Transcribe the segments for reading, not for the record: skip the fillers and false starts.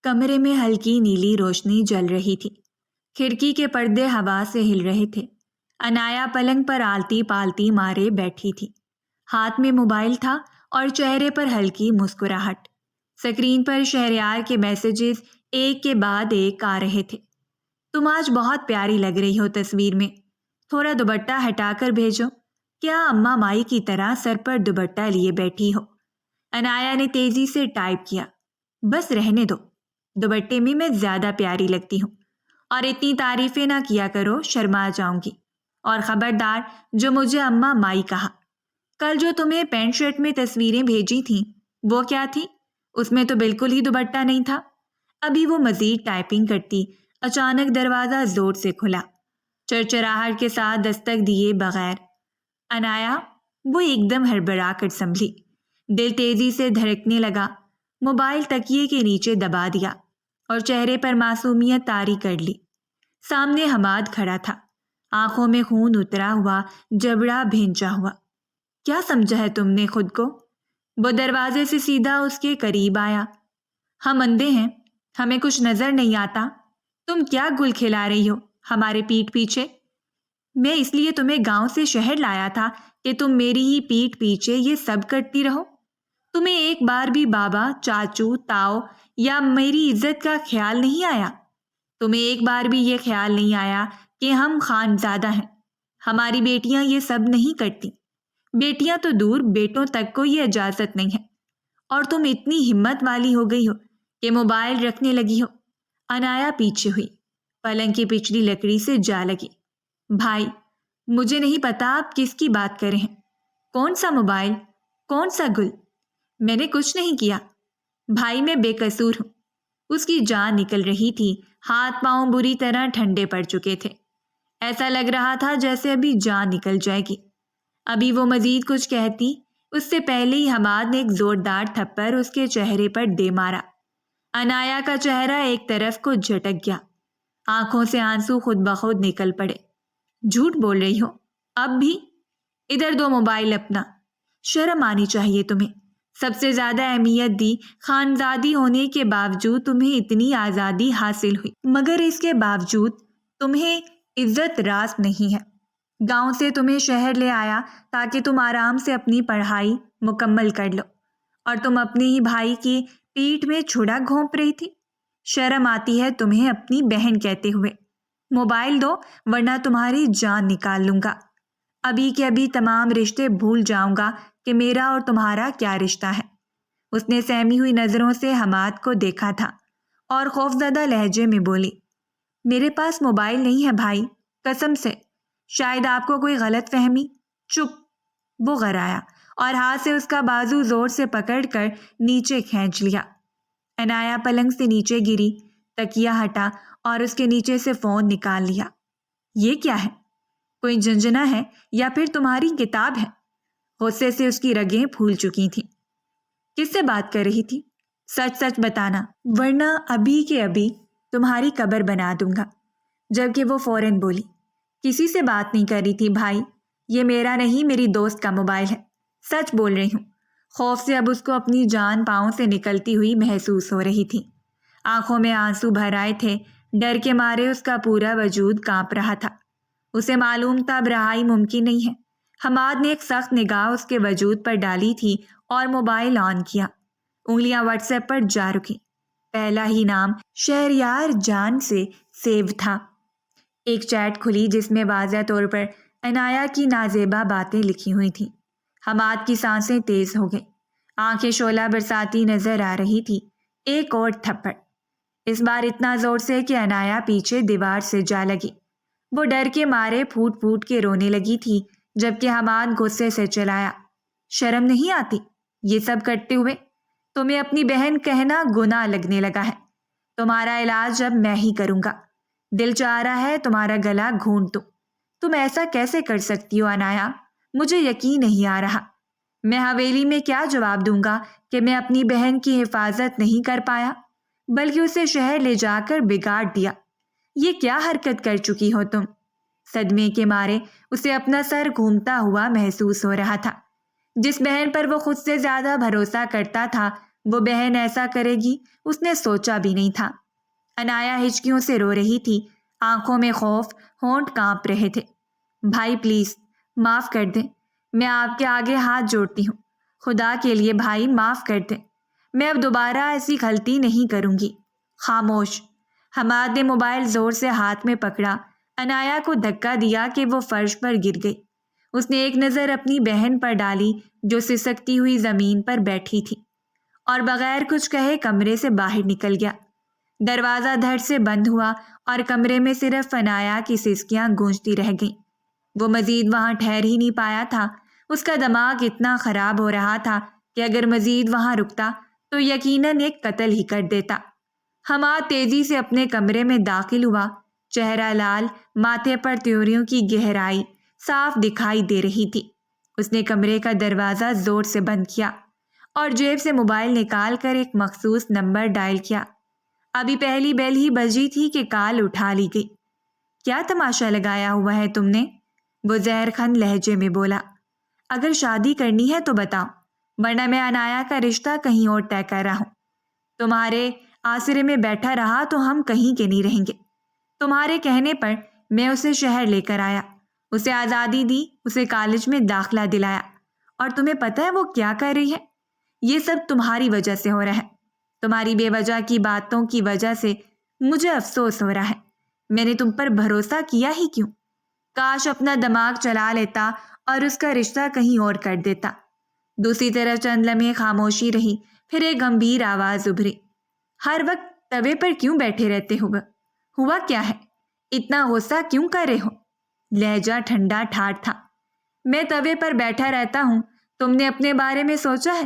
کمرے میں ہلکی نیلی روشنی جل رہی تھی۔ کھڑکی کے پردے ہوا سے ہل رہے تھے۔ عنایا پلنگ پر آلتی پالتی مارے بیٹھی تھی۔ ہاتھ میں موبائل تھا اور چہرے پر ہلکی مسکراہٹ۔ سکرین پر شہریار کے میسیجز ایک کے بعد ایک آ رہے تھے۔ تم آج بہت پیاری لگ رہی ہو تصویر میں، تھوڑا دوپٹہ ہٹا کر بھیجو۔ کیا اماں مائی کی طرح سر پر دوپٹہ لیے بیٹھی ہو؟ عنایا نے تیزی سے ٹائپ کیا۔ بس رہنے دو، دوپٹے میں زیادہ پیاری لگتی ہوں، اور اتنی تعریفیں نہ کیا کرو، شرما جاؤں گی۔ اور خبردار جو مجھے اماں مائی کہا۔ کل جو تمہیں پینٹ شرٹ میں تصویریں بھیجی تھیں وہ کیا تھی؟ اس میں تو بالکل ہی دوپٹہ نہیں تھا۔ ابھی وہ مزید ٹائپنگ کرتی، اچانک دروازہ زور سے کھلا، چرچراہٹ کے ساتھ دستک دیے بغیر۔ عنایا وہ ایک دم ہڑبڑا کر سنبھلی، دل تیزی سے دھڑکنے لگا، موبائل تکیے کے نیچے دبا دیا اور چہرے پر معصومیت طاری کر لی۔ سامنے حماد کھڑا تھا، آنکھوں میں خون اترا ہوا، جبڑا بھینچا ہوا۔ کیا سمجھا ہے تم نے خود کو؟ وہ دروازے سے سیدھا اس کے قریب آیا۔ ہم اندھے ہیں، ہمیں کچھ نظر نہیں آتا۔ تم کیا گل کھلا رہی ہو ہمارے پیٹھ پیچھے؟ میں اس لیے تمہیں گاؤں سے شہر لایا تھا کہ تم میری ہی پیٹھ پیچھے یہ سب کرتی رہو؟ تمہیں ایک بار بھی بابا، چاچو، تاؤ یا میری عزت کا خیال نہیں آیا؟ تمہیں ایک بار بھی یہ خیال نہیں آیا کہ ہم خانزادہ ہیں؟ ہماری بیٹیاں یہ سب نہیں کرتی۔ بیٹیاں تو دور، بیٹوں تک کو یہ اجازت نہیں ہے، اور تم اتنی ہمت والی ہو گئی ہو کہ موبائل رکھنے لگی ہو۔ عنایا پیچھے ہوئی، پلنگ کی پچھلی لکڑی سے جا لگی۔ بھائی، مجھے نہیں پتا آپ کس کی بات کر رہے ہیں۔ کون سا موبائل؟ کون سا گل؟ میں نے کچھ نہیں کیا بھائی، میں بے قصور ہوں۔ اس کی جان نکل رہی تھی، ہاتھ پاؤں بری طرح ٹھنڈے پڑ چکے تھے، ایسا لگ رہا تھا جیسے ابھی جان نکل جائے گی۔ ابھی وہ مزید کچھ کہتی، اس سے پہلے ہی حماد نے ایک زوردار تھپڑ اس کے چہرے پر دے مارا۔ عنایا کا چہرہ ایک طرف کو جھٹک گیا، آنکھوں سے آنسو خود بخود نکل پڑے۔ جھوٹ بول رہی ہو اب بھی؟ ادھر دو موبائل اپنا، شرم آنی چاہیے تمہیں۔ سب سے زیادہ اہمیت دی، خانزادی ہونے کے باوجود تمہیں اتنی آزادی حاصل ہوئی، مگر اس کے باوجود تمہیں عزت راست نہیں ہے۔ گاؤں سے تمہیں شہر لے آیا تاکہ تم آرام سے اپنی پڑھائی مکمل کر لو، اور تم اپنے ہی بھائی کی پیٹھ میں چھڑا گھونپ رہی تھی۔ شرم آتی ہے تمہیں اپنی بہن کہتے ہوئے۔ موبائل دو ورنہ تمہاری جان نکال لوں گا۔ ابھی کے ابھی تمام رشتے بھول جاؤں گا کہ میرا اور تمہارا کیا رشتہ ہے۔ اس نے سہمی ہوئی نظروں سے حماد کو دیکھا تھا اور خوفزدہ لہجے میں بولی، میرے پاس موبائل نہیں ہے بھائی، قسم سے، شاید آپ کو کوئی غلط فہمی۔ چپ! وہ غرایا اور ہاتھ سے اس کا بازو زور سے پکڑ کر نیچے کھینچ لیا۔ عنایا پلنگ سے نیچے گری، تکیہ ہٹا اور اس کے نیچے سے فون نکال لیا۔ یہ کیا ہے؟ کوئی جھنجھنا ہے یا پھر تمہاری کتاب ہے؟ غصے سے اس کی رگیں پھول چکی تھیں۔ کس سے بات کر رہی تھی؟ سچ سچ بتانا، ورنہ ابھی کے ابھی تمہاری قبر بنا دوں گا۔ جبکہ وہ فوراً بولی، کسی سے بات نہیں کر رہی تھی بھائی، یہ میرا نہیں، میری دوست کا موبائل ہے، سچ بول رہی ہوں۔ خوف سے اب اس کو اپنی جان پاؤں سے نکلتی ہوئی محسوس ہو رہی تھی، آنکھوں میں آنسو بھر آئے تھے، ڈر کے مارے اس کا پورا وجود کانپ رہا تھا۔ اسے معلوم تھا اب رہائی ممکن نہیں ہے۔ حماد نے ایک سخت نگاہ اس کے وجود پر ڈالی تھی اور موبائل آن کیا، انگلیاں واٹس ایپ پر جا رکیں۔ پہلا ہی نام شہریار جان سے سیو تھا۔ ایک چیٹ کھلی جس میں واضح طور پر عنایا کی نازیبا باتیں لکھی ہوئی تھیں۔ حماد کی سانسیں تیز ہو گئیں، آنکھیں شعلہ برساتی نظر آ رہی تھی۔ ایک اور تھپڑ، اس بار اتنا زور سے کہ عنایا پیچھے دیوار سے جا لگی۔ وہ ڈر کے مارے پھوٹ پھوٹ کے رونے لگی تھی، جبکہ حماد غصے سے چلایا، شرم نہیں آتی یہ سب کرتے ہوئے؟ تمہیں اپنی بہن کہنا گناہ لگنے لگا ہے۔ تمہارا علاج اب میں ہی کروں گا، دل چاہ رہا ہے تمہارا گلا گھونٹ دوں۔ تم ایسا کیسے کر سکتی ہو عنایا؟ مجھے یقین نہیں آ رہا۔ میں حویلی میں کیا جواب دوں گا کہ میں اپنی بہن کی حفاظت نہیں کر پایا، بلکہ اسے شہر لے جا کر بگاڑ دیا؟ یہ کیا حرکت کر چکی ہو تم؟ صدمے کے مارے اسے اپنا سر گھومتا ہوا محسوس ہو رہا تھا۔ جس بہن پر وہ خود سے زیادہ بھروسہ کرتا تھا وہ بہن ایسا کرے گی اس نے سوچا بھی نہیں تھا۔ انایا ہچکیوں سے رو رہی تھی، آنکھوں میں خوف، ہونٹ کانپ رہے تھے۔ بھائی پلیز معاف کر دیں، میں آپ کے آگے ہاتھ جوڑتی ہوں، خدا کے لیے بھائی معاف کر دیں، میں اب دوبارہ ایسی غلطی نہیں کروں گی۔ خاموش۔ حماد نے موبائل زور سے ہاتھ میں پکڑا، انایا کو دھکا دیا کہ وہ فرش پر گر گئی۔ اس نے ایک نظر اپنی بہن پر ڈالی جو سسکتی ہوئی زمین پر بیٹھی تھی، اور بغیر کچھ کہے کمرے سے باہر نکل گیا۔ دروازہ دھڑ سے بند ہوا اور کمرے میں صرف انایا کی سسکیاں گونجتی رہ گئیں۔ وہ مزید وہاں ٹھہر ہی نہیں پایا تھا۔ اس کا دماغ اتنا خراب ہو رہا تھا کہ اگر مزید وہاں رکتا تو یقیناً ایک قتل ہی کر دیتا۔ حماد تیزی سے اپنے کمرے میں داخل ہوا، چہرہ لال، ماتھے پر تیوریوں کی گہرائی صاف دکھائی دے رہی تھی۔ اس نے کمرے کا دروازہ زور سے بند کیا اور جیب سے موبائل نکال کر ایک مخصوص نمبر ڈائل کیا۔ ابھی پہلی بیل ہی بجی تھی کہ کال اٹھا لی گئی۔ کیا تماشا لگایا ہوا ہے تم نے؟ وہ زہر خند لہجے میں بولا۔ اگر شادی کرنی ہے تو بتاؤ، ورنہ میں انایا کا رشتہ کہیں اور طے کر رہا ہوں۔ تمہارے آسرے میں بیٹھا رہا تو ہم کہیں کے نہیں رہیں گے۔ تمہارے کہنے پر میں اسے شہر لے کر آیا، اسے آزادی دی، اسے کالج میں داخلہ دلایا، اور تمہیں پتہ ہے وہ کیا کر رہی ہے؟ یہ سب تمہاری وجہ سے ہو رہا ہے۔ تمہاری بے وجہ کی باتوں کی وجہ سے مجھے افسوس ہو رہا ہے۔ میں نے تم پر بھروسہ کیا ہی کیوں؟ کاش اپنا دماغ چلا لیتا اور اس کا رشتہ کہیں اور کر دیتا۔ دوسری طرف چند لمحے خاموشی رہی، پھر ایک گمبھیر آواز ابھری۔ ہر وقت توے پر کیوں بیٹھے رہتے ہو؟ ہوا کیا ہے؟ اتنا غصہ کیوں کر رہے ہو؟ لہجہ ٹھنڈا ٹھاٹ تھا۔ میں توے پر بیٹھا رہتا ہوں، تم نے اپنے بارے میں سوچا ہے؟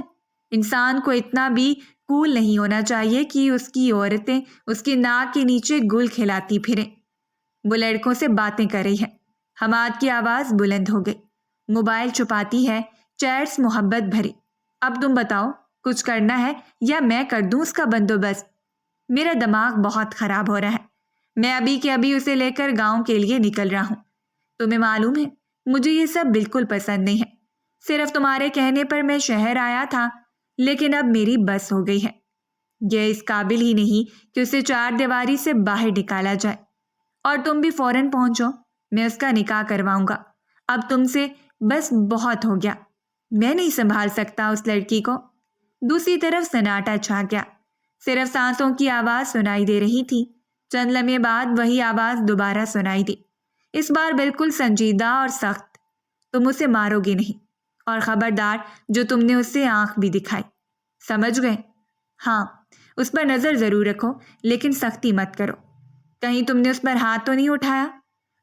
انسان کو اتنا بھی کول نہیں ہونا چاہیے کہ اس کی عورتیں اس کی ناک کے نیچے گل کھلاتی پھریں۔ وہ لڑکوں سے باتیں کر رہی ہے۔ حماد کی آواز بلند ہو گئی۔ موبائل چھپاتی ہے، چیٹس محبت بھری۔ اب تم بتاؤ، کچھ کرنا ہے یا میں کر دوں اس کا بندوبست؟ میرا دماغ بہت خراب ہو رہا ہے۔ میں ابھی کے ابھی اسے لے کر گاؤں کے لیے نکل رہا ہوں۔ تمہیں معلوم ہے مجھے یہ سب بالکل پسند نہیں ہے۔ صرف تمہارے کہنے پر میں شہر آیا تھا، لیکن اب میری بس ہو گئی ہے۔ یہ اس قابل ہی نہیں کہ اسے چار دیواری سے باہر نکالا جائے۔ اور تم بھی فوراً پہنچو، میں اس کا نکاح کرواؤں گا۔ اب تم سے بس بہت ہو گیا، میں نہیں سنبھال سکتا اس لڑکی کو۔ دوسری طرف سناٹا چھا گیا، صرف سانسوں کی آواز سنائی دے رہی تھی۔ چند لمحے بعد وہی آواز دوبارہ سنائی دی، اس بار بالکل سنجیدہ اور سخت۔ تم اسے مارو گے نہیں، اور خبردار جو تم نے اس سے آنکھ بھی دکھائی۔ سمجھ گئے؟ ہاں، اس پر نظر ضرور رکھو، لیکن سختی مت کرو۔ کہیں تم نے اس پر ہاتھ تو نہیں اٹھایا؟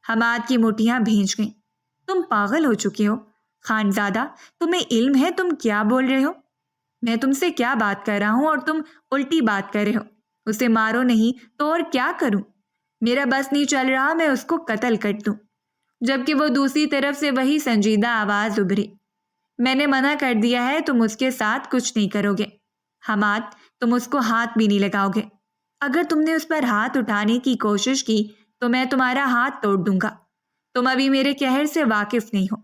حماد کی مٹھیاں بھیج گئیں۔ تم پاگل ہو چکے ہو خانزادہ، تمہیں علم ہے تم کیا بول رہے ہو؟ میں تم سے کیا بات کر رہا ہوں اور تم الٹی بات کر رہے ہو۔ اسے مارو نہیں تو اور کیا کروں؟ میرا بس نہیں چل رہا میں اس کو قتل کر دوں۔ جبکہ وہ دوسری طرف سے وہی سنجیدہ آواز ابھری۔ میں نے منع کر دیا ہے، تم اس کے ساتھ کچھ نہیں کرو گے۔ حماد، تم اس کو ہاتھ بھی نہیں لگاؤ گے۔ اگر تم نے اس پر ہاتھ اٹھانے کی کوشش کی تو میں تمہارا ہاتھ توڑ دوں گا۔ تم ابھی میرے قہر سے واقف نہیں ہو۔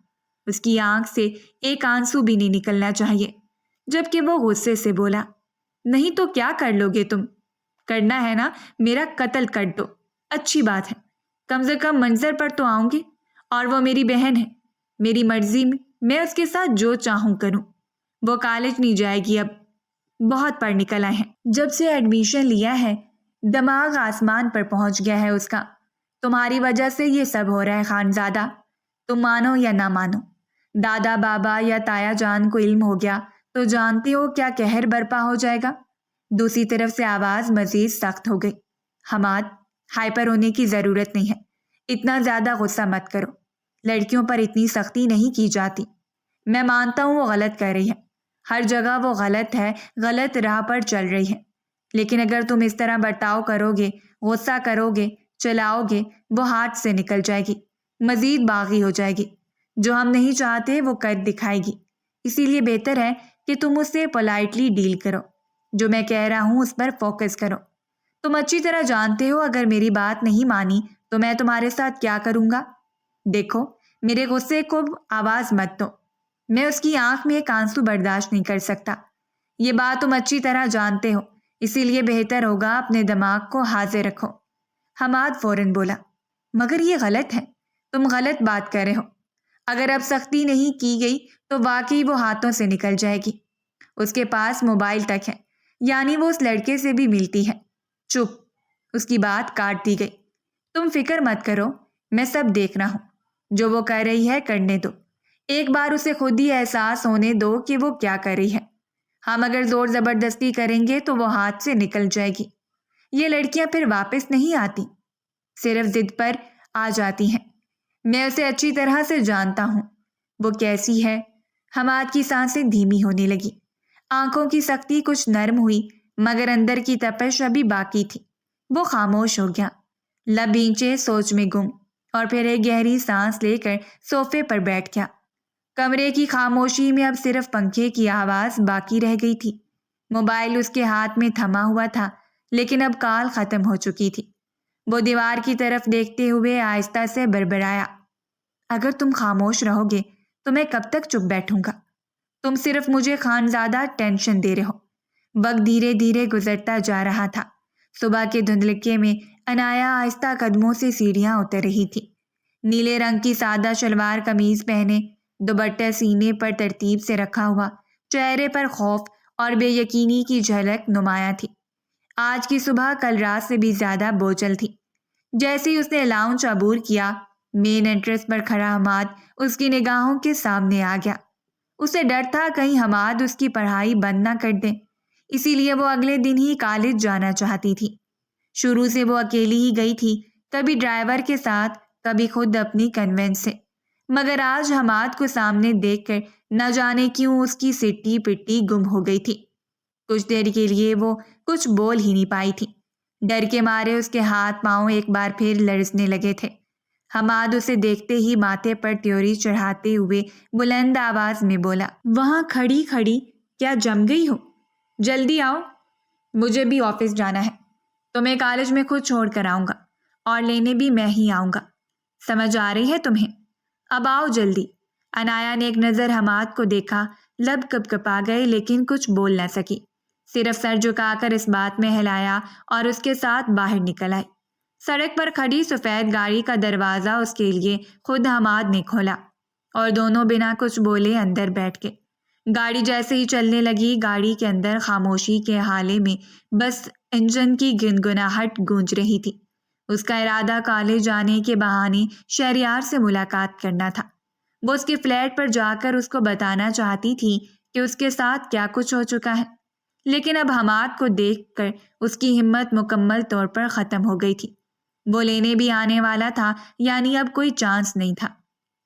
اس کی آنکھ سے ایک آنسو بھی نہیں نکلنا چاہیے، جبکہ وہ غصے سے بولا۔ نہیں تو کیا کر لو گے تم؟ کرنا ہے نا میرا قتل کر دو، اچھی بات ہے، کم سے کم منظر پر تو آؤں گی، اور وہ میری بہن ہے، میری مرضی میں اس کے ساتھ جو چاہوں کروں۔ وہ کالج نہیں جائے گی اب، بہت پڑھ نکل آئے ہیں۔ جب سے ایڈمیشن لیا ہے دماغ آسمان پر پہنچ گیا ہے اس کا۔ تمہاری وجہ سے یہ سب ہو رہا ہے خانزادہ، تم مانو یا نہ مانو۔ دادا بابا یا تایا جان کو علم ہو گیا تو جانتے ہو کیا قہر برپا ہو جائے گا۔ دوسری طرف سے آواز مزید سخت ہو گئی۔ حماد، ہائپر ہونے کی ضرورت نہیں ہے، اتنا زیادہ غصہ مت کرو، لڑکیوں پر اتنی سختی نہیں کی جاتی۔ میں مانتا ہوں وہ غلط کر رہی ہے، ہر جگہ وہ غلط ہے، غلط راہ پر چل رہی ہے، لیکن اگر تم اس طرح برتاؤ کرو گے، غصہ کرو گے، چلاؤ گے، وہ ہاتھ سے نکل جائے گی، مزید باغی ہو جائے گی، جو ہم نہیں چاہتے وہ کر دکھائے گی۔ اسی لیے بہتر ہے کہ تم اس سے پولائٹلی ڈیل کرو، جو میں کہہ رہا ہوں اس پر فوکس کرو۔ تم اچھی طرح جانتے ہو اگر میری بات نہیں مانی تو میں تمہارے ساتھ کیا کروں گا۔ دیکھو، میرے غصے کو آواز مت دو، میں اس کی آنکھ میں ایک آنسو برداشت نہیں کر سکتا۔ یہ بات تم اچھی طرح جانتے ہو، اسی لیے بہتر ہوگا اپنے دماغ کو حاضر رکھو۔ حماد فوراً بولا، مگر یہ غلط ہے، تم غلط بات کر رہے ہو۔ اگر اب سختی نہیں کی گئی تو واقعی وہ ہاتھوں سے نکل جائے گی۔ اس کے پاس موبائل تک ہے، یعنی وہ اس لڑکے سے بھی ملتی ہے۔ چپ، اس کی بات کاٹ دی گئی۔ تم فکر مت کرو، میں سب دیکھ رہا ہوں، جو وہ کر رہی ہے کرنے دو۔ ایک بار اسے خود ہی احساس ہونے دو کہ وہ کیا کر رہی ہے۔ ہم اگر زور زبردستی کریں گے تو وہ ہاتھ سے نکل جائے گی۔ یہ لڑکیاں پھر واپس نہیں آتی، صرف ضد پر آ جاتی ہیں۔ میں اسے اچھی طرح سے جانتا ہوں، وہ کیسی ہے۔ حماد کی سانسیں دھیمی ہونے لگی، آنکھوں کی سختی کچھ نرم ہوئی، مگر اندر کی تپش ابھی باقی تھی۔ وہ خاموش ہو گیا، لب بھینچے سوچ میں گم، اور پھر ایک گہری سانس لے کر صوفے پر بیٹھ گیا۔ کمرے کی خاموشی میں اب صرف پنکھے کی آواز باقی رہ گئی تھی۔ موبائل اس کے ہاتھ میں تھما ہوا تھا، لیکن اب کال ختم ہو چکی تھی۔ وہ دیوار کی طرف دیکھتے ہوئے آہستہ سے بڑبڑایا، اگر تم خاموش رہو گے تو میں کب تک چپ بیٹھوں گا؟ تم صرف مجھے خانزادہ ٹینشن دے رہے ہو۔ وقت دھیرے دھیرے گزرتا جا رہا تھا۔ صبح کے دھندلکے میں عنایا آہستہ قدموں سے سیڑھیاں اتر رہی تھی۔ نیلے رنگ کی سادہ شلوار قمیض پہنے، دوپٹہ سینے پر ترتیب سے رکھا ہوا، چہرے پر خوف اور بے یقینی کی جھلک نمایاں تھی۔ آج کی صبح کل رات سے بھی زیادہ بوجھل تھی۔ جیسے ہی اس نے لاؤنج عبور کیا، مین انٹرس پر کھڑا حماد اس کی نگاہوں کے سامنے آ گیا۔ اسے ڈر تھا کہیں حماد اس کی پڑھائی بند نہ کر دیں، اسی لیے وہ اگلے دن ہی کالج جانا چاہتی تھی۔ شروع سے وہ اکیلی ہی گئی تھی، کبھی ڈرائیور کے ساتھ، کبھی خود اپنی کنوینس سے، مگر آج حماد کو سامنے دیکھ کر نہ جانے کیوں اس کی سٹی پٹی گم ہو گئی تھی۔ کچھ دیر کے لیے وہ کچھ بول ہی نہیں پائی تھی۔ ڈر کے مارے اس کے ہاتھ پاؤں ایک بار پھر لرزنے لگے تھے۔ حماد اسے دیکھتے ہی ماتھے پر تیوری چڑھاتے ہوئے بلند آواز میں بولا، وہاں کھڑی کھڑی کیا جم گئی ہو؟ جلدی آؤ، مجھے بھی آفس جانا ہے۔ تمہیں کالج میں خود چھوڑ کر آؤں گا، اور لینے بھی میں ہی آؤں گا۔ سمجھ آ رہی ہے تمہیں؟ اب آؤ جلدی۔ عنایا نے ایک نظر حماد کو دیکھا، لب کپ کپا گئے لیکن کچھ بول نہ سکی، صرف سر جھکا کر اس بات میں ہلایا اور اس کے ساتھ باہر نکل آئی۔ سڑک پر کھڑی سفید گاڑی کا دروازہ اس کے لیے خود حماد نے کھولا، اور دونوں بنا کچھ بولے اندر بیٹھ گئے۔ گاڑی جیسے ہی چلنے لگی، گاڑی کے اندر خاموشی کے حالے میں بس انجن کی گنگناہٹ گونج رہی تھی۔ اس کا ارادہ کالج جانے کے بہانے شہریار سے ملاقات کرنا تھا۔ وہ اس کے فلیٹ پر جا کر اس کو بتانا چاہتی تھی کہ اس کے ساتھ کیا کچھ ہو چکا ہے، لیکن اب حماد کو دیکھ کر اس کی ہمت مکمل طور پر ختم ہو گئی تھی۔ وہ لینے بھی آنے والا تھا، یعنی اب کوئی چانس نہیں تھا۔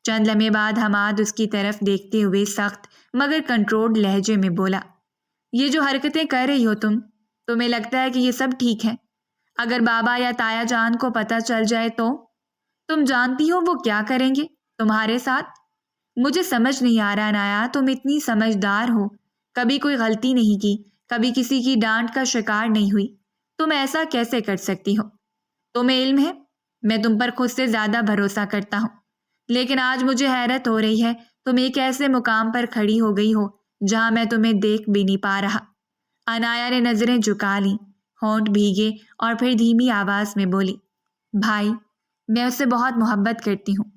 چند لمحے بعد حماد اس کی طرف دیکھتے ہوئے سخت مگر کنٹرولڈ لہجے میں بولا، یہ جو حرکتیں کر رہی ہو تمہیں لگتا ہے کہ یہ سب ٹھیک ہے؟ اگر بابا یا تایا جان کو پتہ چل جائے تو؟ تم جانتی ہو وہ کیا کریں گے تمہارے ساتھ؟ مجھے سمجھ نہیں آ رہا نایا، تم اتنی سمجھدار ہو، کبھی کوئی غلطی نہیں کی، کبھی کسی کی ڈانٹ کا شکار نہیں ہوئی، تم ایسا کیسے کر سکتی ہو؟ تمہیں علم ہے میں تم پر خود سے زیادہ بھروسہ کرتا ہوں، لیکن آج مجھے حیرت ہو رہی ہے تم ایک ایسے مقام پر کھڑی ہو گئی ہو جہاں میں تمہیں دیکھ بھی نہیں پا رہا۔ عنایا نے نظریں جھکا لیں، ہونٹ بھیگے، اور پھر دھیمی آواز میں بولی، بھائی میں اس سے بہت محبت کرتی ہوں،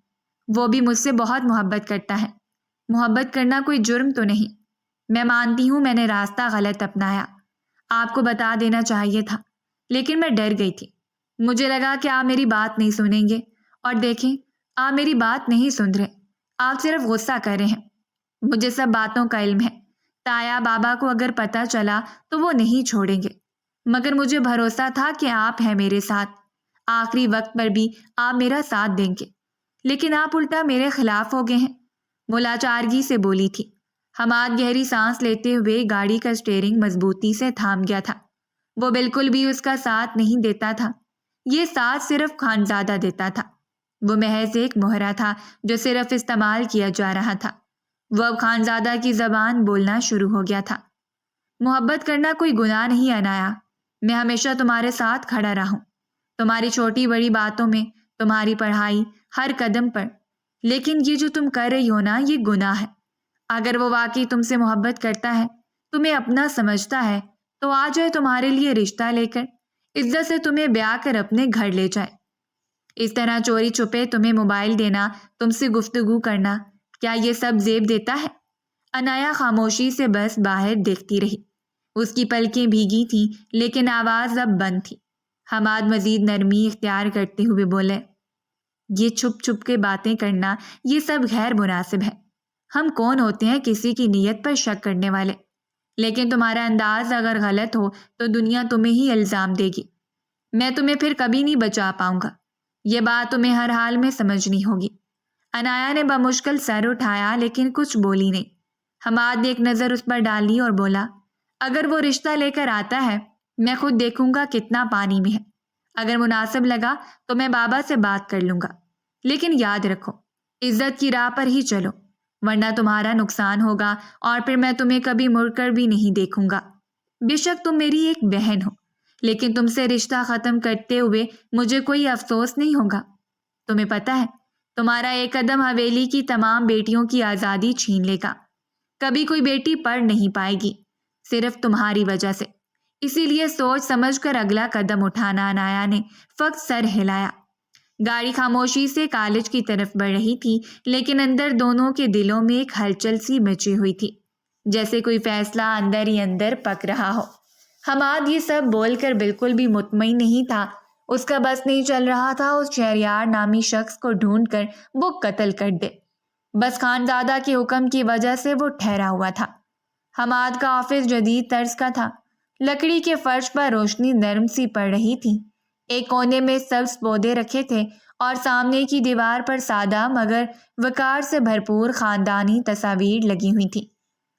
وہ بھی مجھ سے بہت محبت کرتا ہے۔ محبت کرنا کوئی جرم تو نہیں۔ میں مانتی ہوں میں نے راستہ غلط اپنایا، آپ کو بتا دینا چاہیے تھا، لیکن میں ڈر گئی تھی۔ مجھے لگا کہ آپ میری بات نہیں سنیں گے، اور دیکھیں آپ میری بات نہیں سن رہے، آپ صرف غصہ کر رہے ہیں۔ مجھے سب باتوں کا علم ہے، تایا بابا کو اگر پتہ چلا تو وہ نہیں چھوڑیں گے، مگر مجھے بھروسہ تھا کہ آپ ہیں میرے ساتھ، آخری وقت پر بھی آپ میرا ساتھ دیں گے، لیکن آپ الٹا میرے خلاف ہو گئے ہیں، وہ لاچارگی سے بولی تھی۔ حماد گہری سانس لیتے ہوئے گاڑی کا اسٹیئرنگ مضبوطی سے تھام گیا تھا۔ وہ بالکل بھی اس کا ساتھ نہیں دیتا تھا، یہ ساتھ صرف خانزادہ دیتا تھا۔ وہ محض ایک مہرہ تھا جو صرف استعمال کیا جا رہا تھا۔ وہ اب خانزادہ کی زبان بولنا شروع ہو گیا تھا۔ محبت کرنا کوئی گناہ نہیں عنایا، میں ہمیشہ تمہارے ساتھ کھڑا رہا ہوں، تمہاری چھوٹی بڑی باتوں میں، تمہاری پڑھائی، ہر قدم پر، لیکن یہ جو تم کر رہی ہو نا، یہ گناہ ہے۔ اگر وہ واقعی تم سے محبت کرتا ہے تمہیں اپنا سمجھتا ہے تو آ جائے تمہارے لیے رشتہ لے کر، عزت سے تمہیں بیاہ کر اپنے گھر لے جائے۔ اس طرح چوری چھپے تمہیں موبائل دینا، تم سے گفتگو کرنا، کیا یہ سب زیب دیتا ہے؟ انایا خاموشی سے بس باہر دیکھتی رہی۔ اس کی پلکیں بھیگی تھیں لیکن آواز اب بند تھی۔ حماد مزید نرمی اختیار کرتے ہوئے بولے، یہ چھپ چھپ کے باتیں کرنا، یہ سب غیر مناسب ہے۔ ہم کون ہوتے ہیں کسی کی نیت پر شک کرنے والے؟ لیکن تمہارا انداز اگر غلط ہو تو دنیا تمہیں ہی الزام دے گی۔ میں تمہیں پھر کبھی نہیں بچا پاؤں گا، یہ بات تمہیں ہر حال میں سمجھنی ہوگی۔ انایا نے بمشکل سر اٹھایا لیکن کچھ بولی نہیں۔ حماد نے ایک نظر اس پر ڈالی اور بولا، اگر وہ رشتہ لے کر آتا ہے میں خود دیکھوں گا کتنا پانی میں ہے، اگر مناسب لگا تو میں بابا سے بات کر لوں گا، لیکن یاد رکھو عزت کی راہ پر ہی چلو، ورنہ تمہارا نقصان ہوگا اور پھر میں تمہیں کبھی مڑ کر بھی نہیں دیکھوں گا۔ بے شک تم میری ایک بہن ہو، لیکن تم سے رشتہ ختم کرتے ہوئے مجھے کوئی افسوس نہیں ہوگا۔ تمہیں پتہ ہے تمہارا ایک قدم حویلی کی تمام بیٹیوں کی آزادی چھین لے گا، کبھی کوئی بیٹی پڑھ نہیں پائے گی، صرف تمہاری وجہ سے۔ اسی لیے سوچ سمجھ کر اگلا قدم اٹھانا۔ انایا نے فقط سر ہلایا۔ گاڑی خاموشی سے کالج کی طرف بڑھ رہی تھی لیکن اندر دونوں کے دلوں میں ایک ہلچل سی مچی ہوئی تھی، جیسے کوئی فیصلہ اندر ہی اندر پک رہا ہو۔ حماد یہ سب بول کر بالکل بھی مطمئن نہیں تھا۔ اس کا بس نہیں چل رہا تھا اس شہریار نامی شخص کو ڈھونڈ کر وہ قتل کر دے۔ بس خانزادہ کے حکم کی وجہ سے وہ ٹھہرا ہوا تھا۔ حماد کا آفس جدید طرز کا تھا۔ لکڑی کے فرش پر روشنی نرم سی پڑ رہی تھی۔ ایک کونے میں سبز پودے رکھے تھے اور سامنے کی دیوار پر سادہ مگر وقار سے بھرپور خاندانی تصاویر لگی ہوئی تھی۔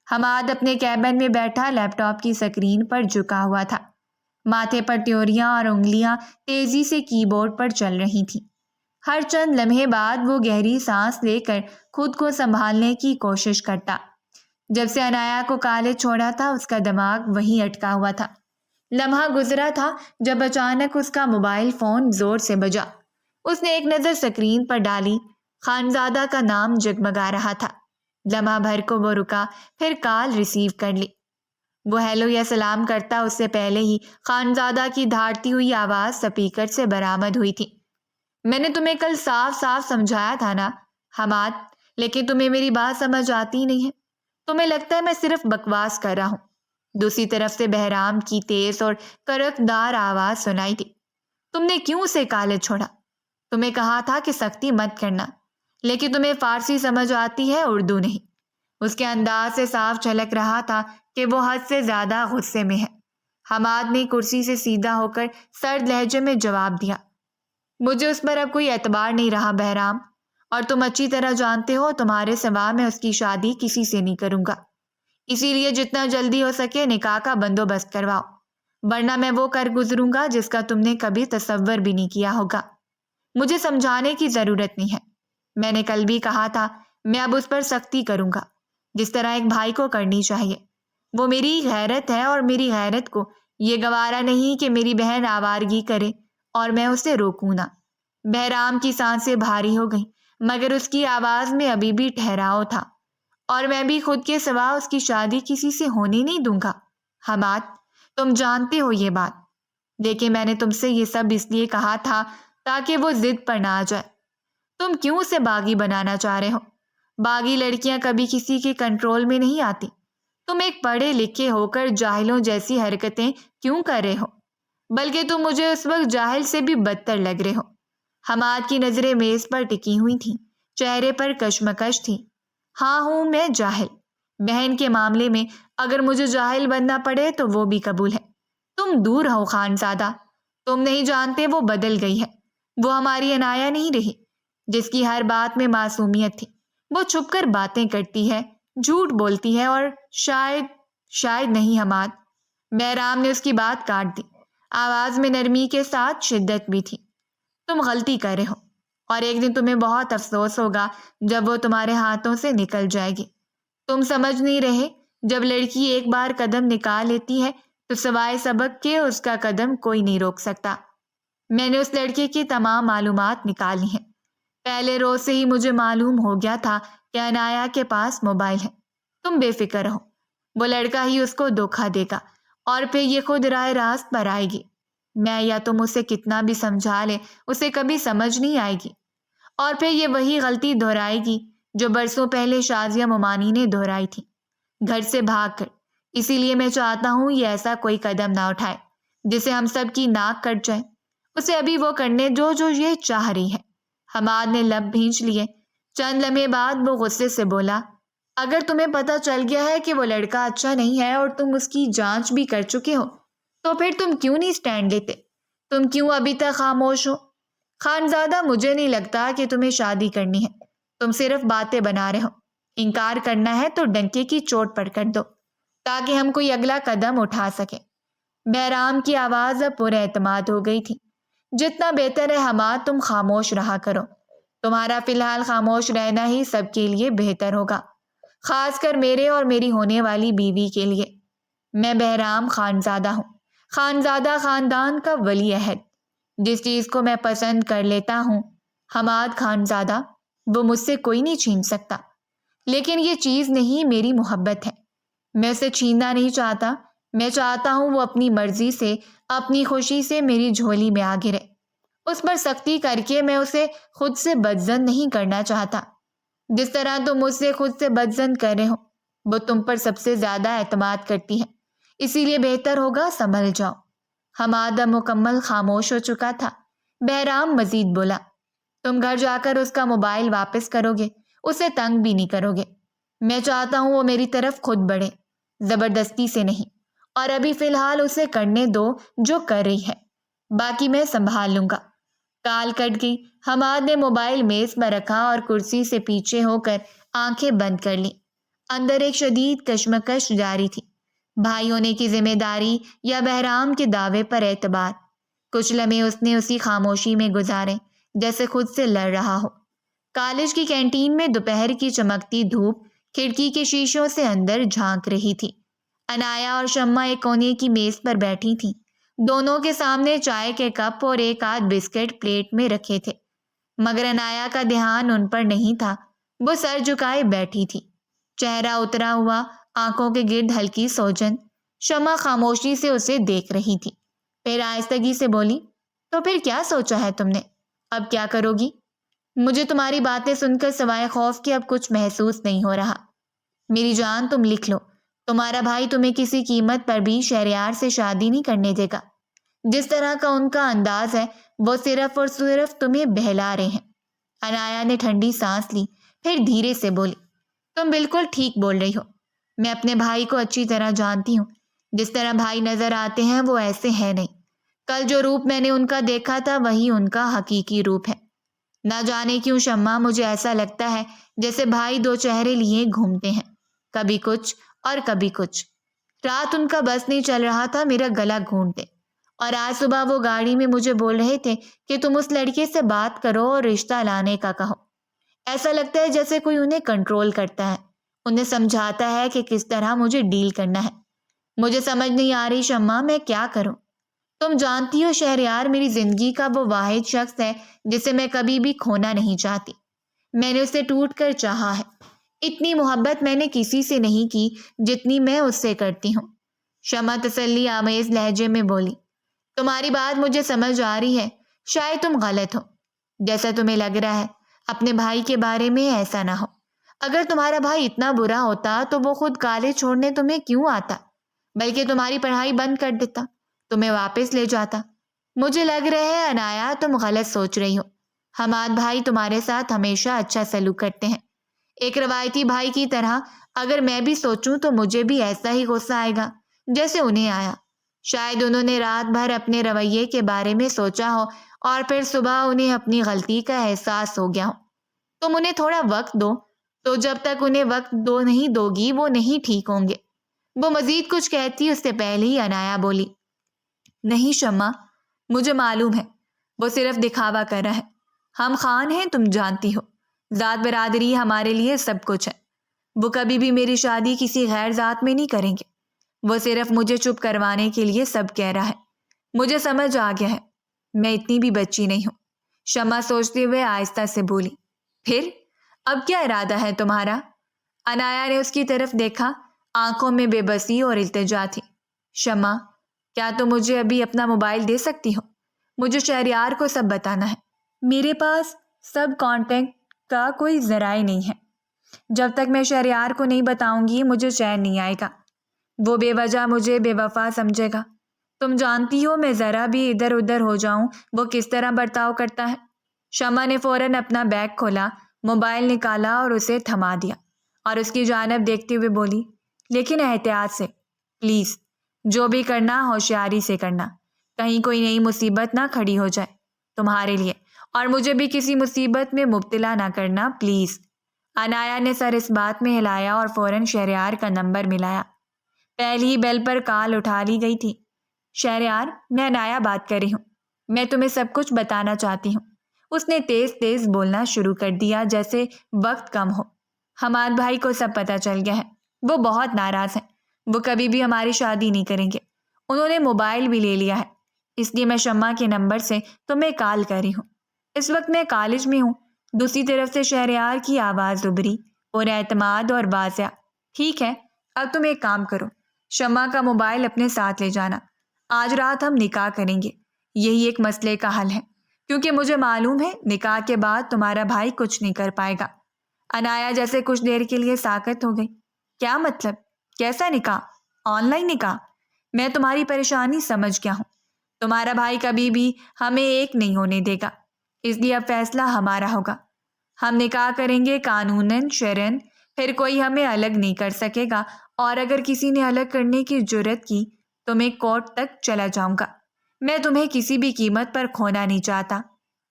حماد اپنے کیبن میں بیٹھا لیپ ٹاپ کی سکرین پر جھکا ہوا تھا۔ ماتھے پر تیوریاں اور انگلیاں تیزی سے کی بورڈ پر چل رہی تھیں۔ ہر چند لمحے بعد وہ گہری سانس لے کر خود کو سنبھالنے کی کوشش کرتا۔ جب سے انایا کو کالج چھوڑا تھا اس کا دماغ وہیں اٹکا ہوا تھا۔ لمحہ گزرا تھا جب اچانک اس کا موبائل فون زور سے بجا۔ اس نے ایک نظر سکرین پر ڈالی، خانزادہ کا نام جگمگا رہا تھا۔ لمحہ بھر کو وہ رکا، پھر کال ریسیو کر لی۔ وہ ہیلو یا سلام کرتا اس سے پہلے ہی خانزادہ کی دھاڑتی ہوئی آواز سپیکر سے برآمد ہوئی تھی۔ میں نے تمہیں کل صاف صاف سمجھایا تھا نا حماد، لیکن تمہیں میری بات سمجھ آتی نہیں ہے۔ تمہیں لگتا ہے میں صرف بکواس کر رہا ہوں۔ دوسری طرف سے بہرام کی تیز اور کڑکدار آواز سنائی تھی، تم نے کیوں اسے کالج چھوڑا؟ تمہیں کہا تھا کہ سختی مت کرنا، لیکن تمہیں فارسی سمجھ آتی ہے، اردو نہیں۔ اس کے انداز سے صاف جھلک رہا تھا کہ وہ حد سے زیادہ غصے میں ہے۔ حماد نے کرسی سے سیدھا ہو کر سرد لہجے میں جواب دیا، مجھے اس پر اب کوئی اعتبار نہیں رہا بہرام، اور تم اچھی طرح جانتے ہو تمہارے سوا میں اس کی شادی کسی سے نہیں کروں گا۔ اسی لیے جتنا جلدی ہو سکے نکاح کا بندوبست کرواؤ، ورنہ میں وہ کر گزروں گا جس کا تم نے کبھی تصور بھی نہیں کیا ہوگا۔ مجھے سمجھانے کی ضرورت نہیں ہے، میں نے کل بھی کہا تھا میں اب اس پر سختی کروں گا جس طرح ایک بھائی کو کرنی چاہیے۔ وہ میری غیرت ہے اور میری غیرت کو یہ گوارا نہیں کہ میری بہن آوارگی کرے اور میں اسے روکوں نہ۔ بہرام کی سانسیں بھاری ہو گئیں مگر اس کی آواز میں ابھی بھی ٹھہراؤ تھا، اور میں بھی خود کے سوا اس کی شادی کسی سے ہونے نہیں دوں گا۔ حماد تم جانتے ہو یہ بات، لیکن میں نے تم سے یہ سب اس لیے کہا تھا تاکہ وہ ضد پر نہ آ جائے۔ تم کیوں اسے باغی بنانا چاہ رہے ہو؟ باغی لڑکیاں کبھی کسی کے کنٹرول میں نہیں آتی۔ تم ایک پڑھے لکھے ہو کر جاہلوں جیسی حرکتیں کیوں کر رہے ہو؟ بلکہ تم مجھے اس وقت جاہل سے بھی بدتر لگ رہے ہو۔ حماد کی نظریں میز پر ٹکی ہوئی تھیں، چہرے پر کشمکش تھی۔ ہاں ہوں میں جاہل، بہن کے معاملے میں اگر مجھے جاہل بننا پڑے تو وہ بھی قبول ہے۔ تم دور ہو خانزادہ، تم نہیں جانتے وہ بدل گئی ہے۔ وہ ہماری انایا نہیں رہی جس کی ہر بات میں معصومیت تھی۔ وہ چھپ کر باتیں کرتی ہے، جھوٹ بولتی ہے، اور شاید نہیں حماد۔ بہرام نے اس کی بات کاٹ دی، آواز میں نرمی کے ساتھ شدت بھی تھی۔ تم غلطی کر رہے ہو اور ایک دن تمہیں بہت افسوس ہوگا جب وہ تمہارے ہاتھوں سے نکل جائے گی۔ تم سمجھ نہیں رہے، جب لڑکی ایک بار قدم نکال لیتی ہے تو سوائے سبق کے اس کا قدم کوئی نہیں روک سکتا۔ میں نے اس لڑکے کی تمام معلومات نکالی ہیں۔ پہلے روز سے ہی مجھے معلوم ہو گیا تھا کہ انایا کے پاس موبائل ہے۔ تم بے فکر رہو، وہ لڑکا ہی اس کو دھوکا دے گا اور پھر یہ خود راہ راست پر آئے گی۔ میں یا تم اسے کتنا بھی سمجھا لے اسے کبھی سمجھ نہیں آئے گی، اور پھر یہ وہی غلطی دہرائے گی جو برسوں پہلے شازیہ مومانی نے دہرائی تھی، گھر سے بھاگ کر۔ اسی لیے میں چاہتا ہوں یہ ایسا کوئی قدم نہ اٹھائے جسے ہم سب کی ناک کٹ جائے۔ اسے ابھی وہ کرنے جو یہ چاہ رہی ہے۔ حماد نے لب بھینچ لیے۔ چند لمحے بعد وہ غصے سے بولا، اگر تمہیں پتہ چل گیا ہے کہ وہ لڑکا اچھا نہیں ہے اور تم اس کی جانچ بھی کر چکے ہو تو پھر تم کیوں نہیں سٹینڈ لیتے؟ تم کیوں ابھی تک خاموش ہو؟ خانزادہ، مجھے نہیں لگتا کہ تمہیں شادی کرنی ہے، تم صرف باتیں بنا رہے ہو۔ انکار کرنا ہے تو ڈنکے کی چوٹ پر کر دو تاکہ ہم کوئی اگلا قدم اٹھا سکیں۔ بہرام کی آواز اب پر اعتماد ہو گئی تھی۔ جتنا بہتر ہے حماد، تم خاموش رہا کرو۔ تمہارا فی الحال خاموش رہنا ہی سب کے لیے بہتر ہوگا، خاص کر میرے اور میری ہونے والی بیوی کے لیے۔ میں بہرام خانزادہ ہوں، خانزادہ خاندان کا ولی عہد۔ جس چیز کو میں پسند کر لیتا ہوں حماد خانزادہ، وہ مجھ سے کوئی نہیں چھین سکتا۔ لیکن یہ چیز نہیں، میری محبت ہے۔ میں اسے چھیننا نہیں چاہتا۔ میں چاہتا ہوں وہ اپنی مرضی سے، اپنی خوشی سے میری جھولی میں آ گرے۔ اس پر سختی کر کے میں اسے خود سے بدظن نہیں کرنا چاہتا۔ جس طرح تم مجھ سے خود سے بدظن کر رہے ہو، وہ تم پر سب سے زیادہ اعتماد کرتی ہے، اسی لیے بہتر ہوگا سنبھل جاؤ۔ حماد اب مکمل خاموش ہو چکا تھا۔ بہرام مزید بولا، تم گھر جا کر اس کا موبائل واپس کرو گے، اسے تنگ بھی نہیں کرو گے۔ میں چاہتا ہوں وہ میری طرف خود بڑھے، زبردستی سے نہیں، اور ابھی فی الحال اسے کرنے دو جو کر رہی ہے، باقی میں سنبھال لوں گا۔ کال کٹ گئی۔ حماد نے موبائل میز پر رکھا اور کرسی سے پیچھے ہو کر آنکھیں بند کر لیں۔ اندر ایک شدید کشمکش جاری تھی، بھائی ہونے کی ذمہ داری یا بہرام کے دعوے پر اعتبار۔ کچھ لمحے اس نے اسی خاموشی میں گزارے جیسے خود سے لڑ رہا ہو۔ کالج کی کینٹین میں دوپہر کی چمکتی دھوپ کھڑکی کے شیشوں سے اندر جھانک رہی تھی۔ انایا اور شمع ایک کونے کی میز پر بیٹھی تھیں، دونوں کے سامنے چائے کے کپ اور ایک آدھ بسکٹ پلیٹ میں رکھے تھے، مگر انایا کا دھیان ان پر نہیں تھا۔ وہ سر جھکائے بیٹھی تھی، چہرہ اترا ہوا، آنکھوں کے گرد ہلکی سوجن۔ شمع خاموشی سے اسے دیکھ رہی تھی، پھر آہستگی سے بولی، تو پھر کیا سوچا ہے تم نے؟ اب کیا کرو گی؟ مجھے تمہاری باتیں سن کر سوائے خوف کے اب کچھ محسوس نہیں ہو رہا۔ میری جان، تم لکھ لو، تمہارا بھائی تمہیں کسی قیمت پر بھی شہریار سے شادی نہیں کرنے دے گا۔ جس طرح کا ان کا انداز ہے وہ صرف اور صرف تمہیں بہلا رہے ہیں۔ انایا نے ٹھنڈی سانس لی، پھر دھیرے سے بولی، تم بالکل ٹھیک بول رہی ہو۔ میں اپنے بھائی کو اچھی طرح جانتی ہوں، جس طرح بھائی نظر آتے ہیں وہ ایسے ہیں نہیں۔ کل جو روپ میں نے ان کا دیکھا تھا وہی ان کا حقیقی روپ ہے۔ نہ جانے کیوں شمع، مجھے ایسا لگتا ہے جیسے بھائی دو چہرے لیے گھومتے ہیں، کبھی کچھ اور کبھی کچھ۔ رات ان کا بس نہیں چل رہا تھا میرا گلا گھونٹتے، اور آج صبح وہ گاڑی میں مجھے بول رہے تھے کہ تم اس لڑکے سے بات کرو اور رشتہ لانے کا کہو۔ ایسا لگتا ہے جیسے کوئی انہیں کنٹرول کرتا ہے، انہیں سمجھاتا ہے کہ کس طرح مجھے ڈیل کرنا ہے۔ مجھے سمجھ نہیں آ رہی شمع، میں کیا کروں؟ تم جانتی ہو شہریار میری زندگی کا وہ واحد شخص ہے جسے میں کبھی بھی کھونا نہیں چاہتی۔ میں نے اسے ٹوٹ کر چاہا ہے۔ اتنی محبت میں نے کسی سے نہیں کی جتنی میں اس سے کرتی ہوں۔ شمع تسلی آمیز لہجے میں بولی، تمہاری بات مجھے سمجھ آ رہی ہے، شاید تم غلط ہو جیسا تمہیں لگ رہا ہے۔ اپنے بھائی کے بارے میں ایسا نہ ہو۔ اگر تمہارا بھائی اتنا برا ہوتا تو وہ خود کالج چھوڑنے تمہیں کیوں آتا، بلکہ تمہاری پڑھائی بند کر دیتا، تمہیں واپس لے جاتا۔ مجھے لگ رہا ہے انایا تم غلط سوچ رہی ہو۔ حماد بھائی تمہارے ساتھ ہمیشہ اچھا سلوک کرتے ہیں، ایک روایتی بھائی کی طرح۔ اگر میں بھی سوچوں تو مجھے بھی ایسا ہی غصہ آئے گا جیسے انہیں آیا۔ شاید انہوں نے رات بھر اپنے رویے کے بارے میں سوچا ہو اور پھر صبح انہیں اپنی غلطی کا احساس ہو گیا ہو۔ تم انہیں تھوڑا وقت دو، تو جب تک انہیں وقت نہیں دو گی وہ نہیں ٹھیک ہوں گے۔ وہ مزید کچھ کہتی اس سے پہلے ہی انایا بولی، نہیں شمع، مجھے معلوم ہے وہ صرف دکھاوا کر رہا ہے۔ ہم خان ہیں، تم جانتی ہو، ذات برادری ہمارے لیے سب کچھ ہے۔ وہ کبھی بھی میری شادی کسی غیر ذات میں نہیں کریں گے۔ وہ صرف مجھے چپ کروانے کے لیے سب کہہ رہا ہے۔ مجھے سمجھ آ گیا ہے، میں اتنی بھی بچی نہیں ہوں۔ شمع سوچتے ہوئے آہستہ سے بولی، پھر اب کیا ارادہ ہے تمہارا؟ انایا نے اس کی طرف دیکھا۔ آنکھوں میں بے بسی اور التجا تھی۔ شمع، کیا تم مجھے ابھی اپنا موبائل دے سکتی ہو؟ مجھے شہریار کو سب بتانا ہے۔ میرے پاس سب کانٹیکٹ کا کوئی ذرائع نہیں ہے۔ جب تک میں شہریار کو نہیں بتاؤں گی مجھے چین نہیں آئے گا۔ وہ بے وجہ مجھے بے وفا سمجھے گا۔ تم جانتی ہو میں ذرا بھی ادھر ادھر ہو جاؤں وہ کس طرح برتاؤ کرتا ہے۔ شمع نے فوراً اپنا بیگ کھولا، موبائل نکالا اور اسے تھما دیا اور اس کی جانب دیکھتے ہوئے بولی، لیکن احتیاط سے پلیز، جو بھی کرنا ہوشیاری سے کرنا، کہیں کوئی نئی مصیبت نہ کھڑی ہو جائے تمہارے لیے، اور مجھے بھی کسی مصیبت میں مبتلا نہ کرنا پلیز۔ انایا نے سر اس بات میں ہلایا اور فوراً شہریار کا نمبر ملایا۔ پہلی بیل پر کال اٹھا لی گئی تھی۔ شہریار، میں انایا بات کر رہی ہوں، میں تمہیں سب کچھ بتانا چاہتی ہوں۔ اس نے تیز تیز بولنا شروع کر دیا جیسے وقت کم ہو۔ حماد بھائی کو سب پتہ چل گیا ہے، وہ بہت ناراض ہیں، وہ کبھی بھی ہماری شادی نہیں کریں گے۔ انہوں نے موبائل بھی لے لیا ہے، اس لیے میں شمع کے نمبر سے تمہیں کال کر رہی ہوں۔ اس وقت میں کالج میں ہوں۔ دوسری طرف سے شہریار کی آواز ابری اور اعتماد اور واضح، ٹھیک ہے، اب تم ایک کام کرو، شمع کا موبائل اپنے ساتھ لے جانا، آج رات ہم نکاح کریں گے، یہی ایک مسئلے کا حل ہے، کیونکہ مجھے معلوم ہے نکاح کے بعد تمہارا بھائی کچھ نہیں کر پائے گا۔ انایا جیسے کچھ دیر کے لیے ساکت ہو گئی۔ کیا مطلب؟ کیسا نکاح؟ آن لائن نکاح؟ میں تمہاری پریشانی سمجھ گیا ہوں۔ تمہارا بھائی کبھی بھی ہمیں ایک نہیں ہونے دے گا، اس لیے اب فیصلہ ہمارا ہوگا۔ ہم نکاح کریں گے قانوناً شرعاً، پھر کوئی ہمیں الگ نہیں کر سکے گا، اور اگر کسی نے الگ کرنے کی جرت کی تو میں کورٹ تک چلا جاؤں گا۔ میں تمہیں کسی بھی قیمت پر کھونا نہیں چاہتا۔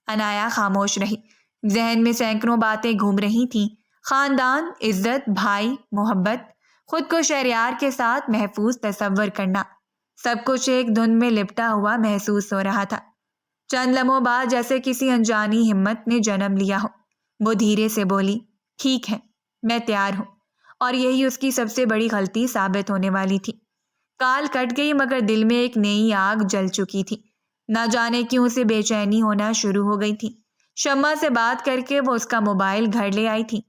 انایا خاموش رہی۔ ذہن میں سینکڑوں باتیں گھوم رہی تھیں، خاندان، عزت، بھائی، محبت، خود کو شہریار کے ساتھ محفوظ تصور کرنا، سب کچھ ایک دھن میں لپٹا ہوا محسوس ہو رہا تھا۔ چند لمحوں بعد جیسے کسی انجانی ہمت نے جنم لیا ہو، وہ دھیرے سے بولی، ٹھیک ہے، میں تیار ہوں۔ اور یہی اس کی سب سے بڑی غلطی ثابت ہونے والی تھی۔ کال کٹ گئی مگر دل میں ایک نئی آگ جل چکی تھی۔ نہ جانے کیوں اسے بے چینی ہونا شروع ہو گئی تھی۔ شمع سے بات کر کے وہ اس کا موبائل گھر لے آئی تھی۔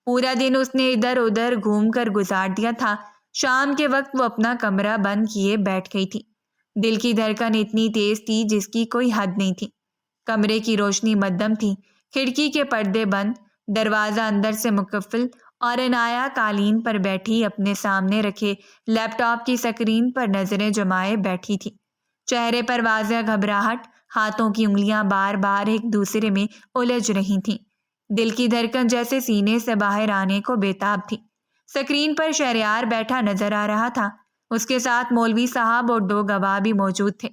پورا دن اس نے ادھر ادھر گھوم کر گزار دیا تھا۔ شام کے وقت وہ اپنا کمرہ بند کیے بیٹھ گئی تھی۔ دل کی دھڑکن اتنی تیز تھی جس کی کوئی حد نہیں تھی۔ کمرے کی روشنی مدھم تھی، کھڑکی کے پردے بند، دروازہ اندر سے مقفل، اور انایا قالین پر بیٹھی اپنے سامنے رکھے لیپ ٹاپ کی سکرین پر نظریں جمائے بیٹھی تھی۔ چہرے پر واضح گھبراہٹ، ہاتھوں کی انگلیاں بار بار ایک دوسرے میں الجھ رہی تھیں۔ دل کی دھڑکن جیسے سینے سے باہر آنے کو بےتاب تھی۔ سکرین پر شہریار بیٹھا نظر آ رہا تھا، اس کے ساتھ مولوی صاحب اور 2 گواہ بھی موجود تھے۔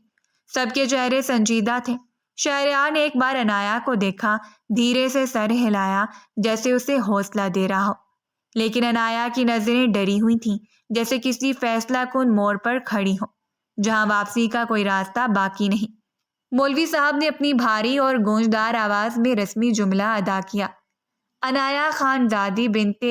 سب کے چہرے سنجیدہ تھے۔ شہریار نے ایک بار انایا کو دیکھا، دھیرے سے سر ہلایا جیسے اسے حوصلہ دے رہا ہو، لیکن انایا کی نظریں ڈری ہوئی تھیں، جیسے کسی فیصلہ کن موڑ پر کھڑی ہوں جہاں واپسی کا کوئی راستہ باقی نہیں۔ مولوی صاحب نے اپنی بھاری اور گونجدار آواز میں رسمی جملہ ادا کیا، انایا خانزادی بنت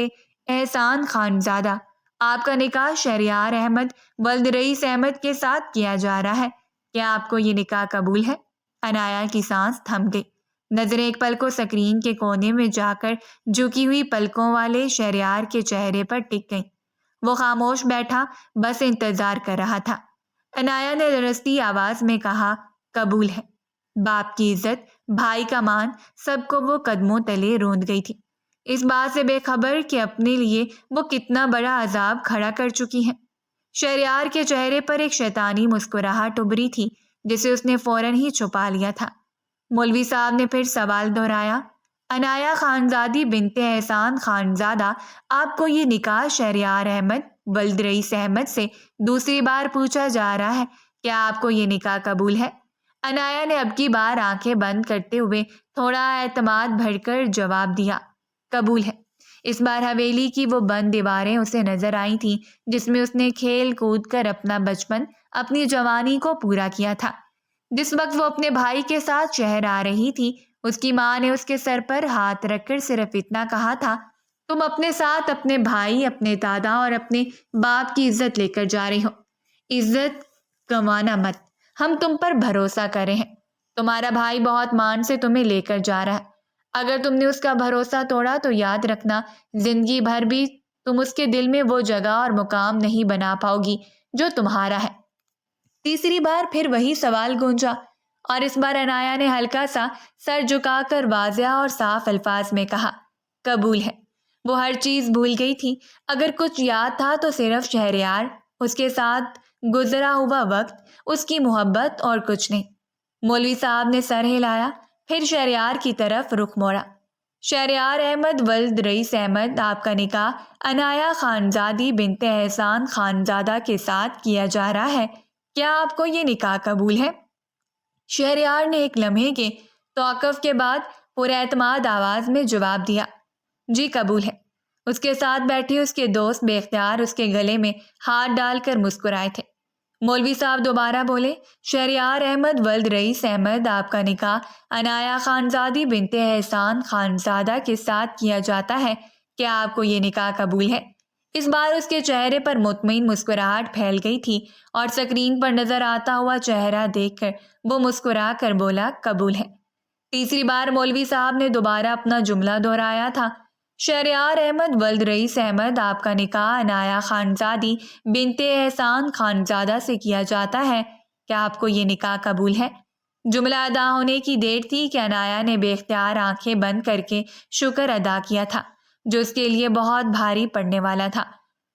احسان خانزادہ، آپ کا نکاح شہریار احمد ولد رئیس احمد کے ساتھ کیا جا رہا ہے، کیا آپ کو یہ نکاح قبول ہے؟ انایا کی سانس تھم گئی، نظریں ایک پل کو سکرین کے کونے میں جا کر جھکی ہوئی پلکوں والے شہریار کے چہرے پر ٹک گئیں۔ وہ خاموش بیٹھا، بس انتظار کر رہا تھا۔ انایا نے لرزتی آواز میں کہا، قبول ہے۔ باپ کی عزت، بھائی کا مان، سب کو وہ قدموں تلے روند گئی تھی، اس بات سے بے خبر کہ اپنے لیے وہ کتنا بڑا عذاب کھڑا کر چکی ہیں۔ شہریار کے چہرے پر ایک شیطانی مسکراہٹ ابھری تھی جسے اس نے فوراً ہی چھپا لیا تھا۔ مولوی صاحب نے پھر سوال دہرایا، انایا خانزادی بنت احسان خانزادہ، آپ کو یہ نکاح شہریار احمد ولد رئیس احمد سے دوسری بار پوچھا جا رہا ہے، کیا آپ کو یہ نکاح قبول ہے؟ انایا نے اب کی بار آنکھیں بند کرتے ہوئے تھوڑا اعتماد بھر کر جواب دیا، قبول ہے۔ اس بار حویلی کی وہ بند دیواریں اسے نظر آئی تھیں جس میں اس نے کھیل کود کر اپنا بچپن، اپنی جوانی کو پورا کیا تھا۔ جس وقت وہ اپنے بھائی کے ساتھ شہر آ رہی تھی، اس کی ماں نے اس کے سر پر ہاتھ رکھ کر صرف اتنا کہا تھا، تم اپنے ساتھ اپنے بھائی، اپنے دادا اور اپنے باپ کی عزت لے کر جا رہی ہو، عزت گنوانا مت، ہم تم پر بھروسہ کرے ہیں، تمہارا بھائی بہت مان سے تمہیں لے کر جا رہا ہے، اگر تم نے اس کا بھروسہ توڑا تو یاد رکھنا زندگی بھر بھی تم اس کے دل میں وہ جگہ اور مقام نہیں بنا پاؤ گی جو تمہارا ہے۔ تیسری بار پھر وہی سوال گونجا اور اس بار عنایا نے ہلکا سا سر جھکا کر واضح اور صاف الفاظ میں کہا، قبول ہے۔ وہ ہر چیز بھول گئی تھی، اگر کچھ یاد تھا تو صرف شہریار، اس کے ساتھ گزرا ہوا وقت، اس کی محبت اور کچھ نہیں۔ مولوی صاحب نے سر ہلایا، پھر شہریار کی طرف رخ موڑا۔ شہریار احمد ولد رئیس احمد، آپ کا نکاح عنایا خانزادی بنت احسان خانزادہ کے ساتھ کیا جا رہا ہے، کیا آپ کو یہ نکاح قبول ہے؟ شہریار نے ایک لمحے کے توقف کے بعد پر اعتماد آواز میں جواب دیا، جی قبول ہے۔ اس کے ساتھ بیٹھے اس کے دوست بے اختیار اس کے گلے میں ہاتھ ڈال کر مسکرائے تھے۔ مولوی صاحب دوبارہ بولے، شہریار احمد ولد رئیس احمد، آپ کا نکاح عنایا خانزادی بنت احسان خانزادہ کے ساتھ کیا جاتا ہے، کیا آپ کو یہ نکاح قبول ہے؟ اس بار اس کے چہرے پر مطمئن مسکراہٹ پھیل گئی تھی اور سکرین پر نظر آتا ہوا چہرہ دیکھ کر وہ مسکرا کر بولا، قبول ہے۔ تیسری بار مولوی صاحب نے دوبارہ اپنا جملہ دہرایا تھا، شہریار احمد ولد رئیس احمد، آپ کا نکاح عنایا خانزادی بنت احسان خانزادہ سے کیا جاتا ہے، کیا آپ کو یہ نکاح قبول ہے؟ جملہ ادا ہونے کی دیر تھی کہ عنایا نے بے اختیار آنکھیں بند کر کے شکر ادا کیا تھا جو اس کے لیے بہت بھاری پڑنے والا تھا۔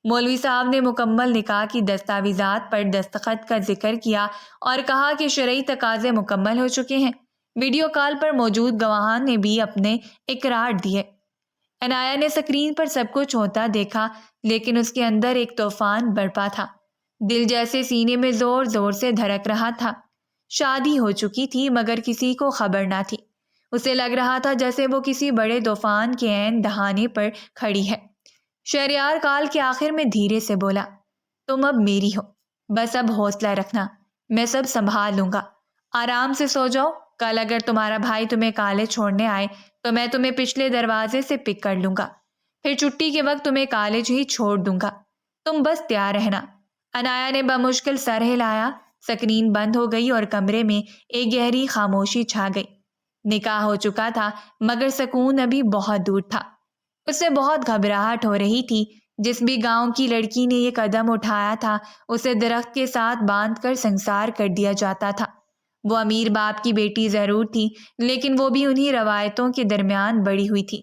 مولوی صاحب نے مکمل نکاح کی دستاویزات پر دستخط کا ذکر کیا اور کہا کہ شرعی تقاضے مکمل ہو چکے ہیں۔ ویڈیو کال پر موجود گواہان نے بھی اپنے اقرار دیے۔ عنایا نے سکرین پر سب کچھ ہوتا دیکھا، لیکن اس کے اندر ایک طوفان برپا تھا۔ دل جیسے سینے میں زور زور سے دھڑک رہا تھا۔ شادی ہو چکی تھی مگر کسی کو خبر نہ تھی۔ اسے لگ رہا تھا جیسے وہ کسی بڑے طوفان کے عین دہانے پر کھڑی ہے۔ شہریار کال کے آخر میں دھیرے سے بولا، تم اب میری ہو، بس اب حوصلہ رکھنا، میں سب سنبھال لوں گا، آرام سے سو جاؤ۔ کل اگر تمہارا بھائی تمہیں کالج چھوڑنے آئے تو میں تمہیں پچھلے دروازے سے پک کر لوں گا، پھر چھٹی کے وقت تمہیں کالج ہی چھوڑ دوں گا، تم بس تیار رہنا۔ عنایا نے بمشکل سر ہلایا، سکرین بند ہو گئی اور کمرے میں ایک گہری خاموشی چھا گئی۔ نکاح ہو چکا تھا مگر سکون ابھی بہت دور تھا۔ اس سے بہت گھبراہٹ ہو رہی تھی۔ جس بھی گاؤں کی لڑکی نے یہ قدم اٹھایا تھا اسے درخت کے ساتھ باندھ کر سنسار کر دیا جاتا تھا۔ وہ امیر باپ کی بیٹی ضرور تھی لیکن وہ بھی انہی روایتوں کے درمیان بڑی ہوئی تھی۔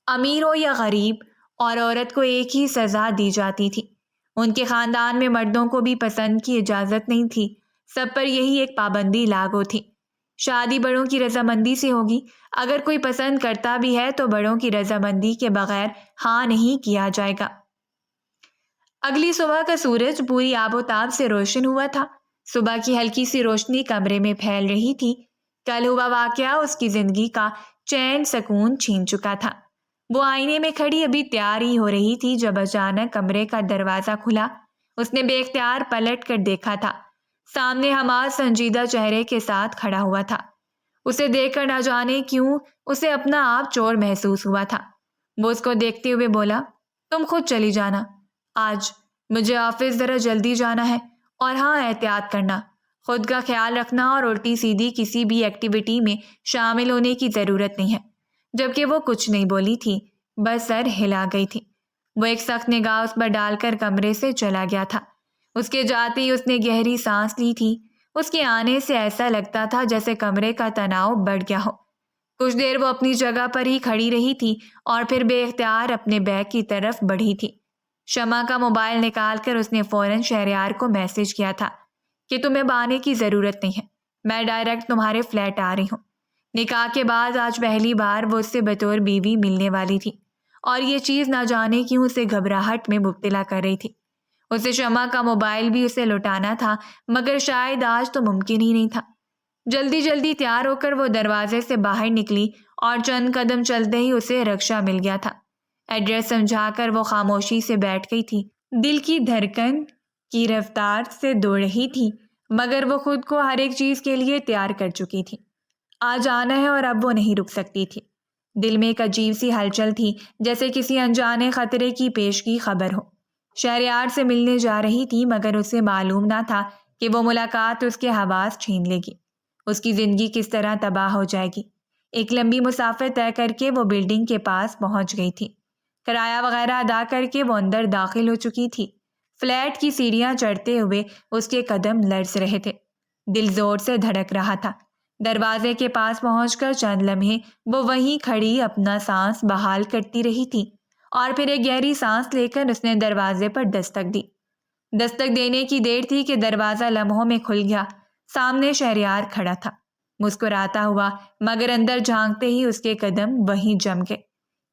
امیر ہو یا غریب، اور عورت کو ایک ہی سزا دی جاتی تھی۔ ان کے خاندان میں مردوں کو بھی پسند کی اجازت نہیں تھی، سب پر یہی ایک پابندی لاگو تھی، شادی بڑوں کی رضامندی سے ہوگی، اگر کوئی پسند کرتا بھی ہے تو بڑوں کی رضامندی کے بغیر ہاں نہیں کیا جائے گا۔ اگلی صبح کا سورج پوری آب و تاب سے روشن ہوا تھا۔ صبح کی ہلکی سی روشنی کمرے میں پھیل رہی تھی۔ کل ہوا واقعہ اس کی زندگی کا چین سکون چھین چکا تھا۔ وہ آئینے میں کھڑی ابھی تیار ہی ہو رہی تھی جب اچانک کمرے کا دروازہ کھلا۔ اس نے بے اختیار پلٹ کر دیکھا تھا، سامنے حماد سنجیدہ چہرے کے ساتھ کھڑا ہوا تھا۔ اسے دیکھ کر نہ جانے کیوں اسے اپنا آپ چور محسوس ہوا تھا۔ وہ اس کو دیکھتے ہوئے بولا، تم خود چلی جانا، آج مجھے آفس ذرا جلدی جانا ہے، اور ہاں احتیاط کرنا، خود کا خیال رکھنا اور الٹی سیدھی کسی بھی ایکٹیویٹی میں شامل ہونے کی ضرورت نہیں ہے۔ جبکہ وہ کچھ نہیں بولی تھی، بس سر ہلا گئی تھی۔ وہ ایک سخت نگاہ اس پر ڈال کر کمرے سے چلا گیا تھا۔ اس کے جاتے ہی اس نے گہری سانس لی تھی۔ اس کے آنے سے ایسا لگتا تھا جیسے کمرے کا تناؤ بڑھ گیا ہو۔ کچھ دیر وہ اپنی جگہ پر ہی کھڑی رہی تھی اور پھر بے اختیار اپنے بیگ کی طرف بڑھی تھی۔ شمع کا موبائل نکال کر اس نے فوراً شہریار کو میسج کیا تھا کہ تمہیں آنے کی ضرورت نہیں ہے، میں ڈائریکٹ تمہارے فلیٹ آ رہی ہوں۔ نکاح کے بعد آج پہلی بار وہ اس سے بطور بیوی ملنے والی تھی اور یہ چیز نہ جانے کیوں اسے گھبراہٹ میں مبتلا کر رہی تھی۔ اسے شمع کا موبائل بھی اسے لوٹانا تھا مگر شاید آج تو ممکن ہی نہیں تھا۔ جلدی جلدی تیار ہو کر وہ دروازے سے باہر نکلی اور چند قدم چلتے ہی اسے رکشہ مل گیا تھا۔ ایڈریس سمجھا کر وہ خاموشی سے بیٹھ گئی تھی۔ دل کی دھڑکن کی رفتار سے دوڑ رہی تھی مگر وہ خود کو ہر ایک چیز کے لیے تیار کر چکی تھی۔ آج آنا ہے اور اب وہ نہیں رک سکتی تھی۔ دل میں ایک عجیب سی ہلچل تھی جیسے کسی انجانے خطرے کی پیشگی خبر ہو۔ شہریار سے ملنے جا رہی تھی مگر اسے معلوم نہ تھا کہ وہ ملاقات اس کے حواس چھین لے گی، اس کی زندگی کس طرح تباہ ہو جائے گی۔ ایک لمبی مسافت طے کر کے وہ بلڈنگ کے پاس پہنچ گئی تھی۔ کرایہ وغیرہ ادا کر کے وہ اندر داخل ہو چکی تھی۔ فلیٹ کی سیڑھیاں چڑھتے ہوئے اس کے قدم لرز رہے تھے، دل زور سے دھڑک رہا تھا۔ دروازے کے پاس پہنچ کر چند لمحے وہ وہیں کھڑی اپنا سانس بحال کرتی رہی تھی، اور پھر ایک گہری سانس لے کر اس نے دروازے پر دستک دی۔ دستک دینے کی دیر تھی کہ دروازہ لمحوں میں کھل گیا۔ سامنے شہریار کھڑا تھا، مسکراتا ہوا، مگر اندر جھانکتے ہی اس کے قدم وہیں جم گئے۔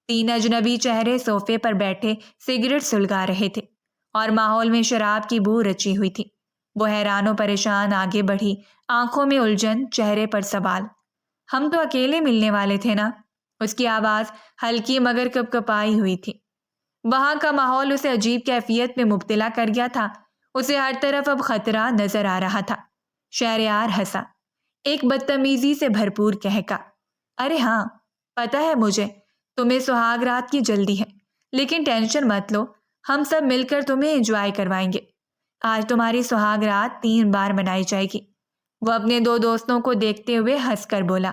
3 اجنبی چہرے صوفے پر بیٹھے سگریٹ سلگا رہے تھے، اور ماحول میں شراب کی بو رچی ہوئی تھی۔ وہ حیران و پریشان آگے بڑھی، آنکھوں میں الجھن، چہرے پر سوال۔ ہم تو اکیلے ملنے والے تھے نا؟ اس کی آواز ہلکی مگر کپکپائی ہوئی تھی۔ وہاں کا ماحول اسے عجیب کیفیت میں مبتلا کر گیا تھا۔ اسے ہر طرف اب خطرہ نظر آ رہا تھا۔ شہریار ہنسا، ایک بدتمیزی سے بھرپور کہکا، ارے ہاں، پتہ ہے مجھے تمہیں سہاگ رات کی جلدی ہے، لیکن ٹینشن مت لو، ہم سب مل کر تمہیں انجوائے کروائیں گے۔ آج تمہاری سہاگ رات 3 بار منائی جائے گی۔ وہ اپنے 2 دوستوں کو دیکھتے ہوئے ہنس کر بولا۔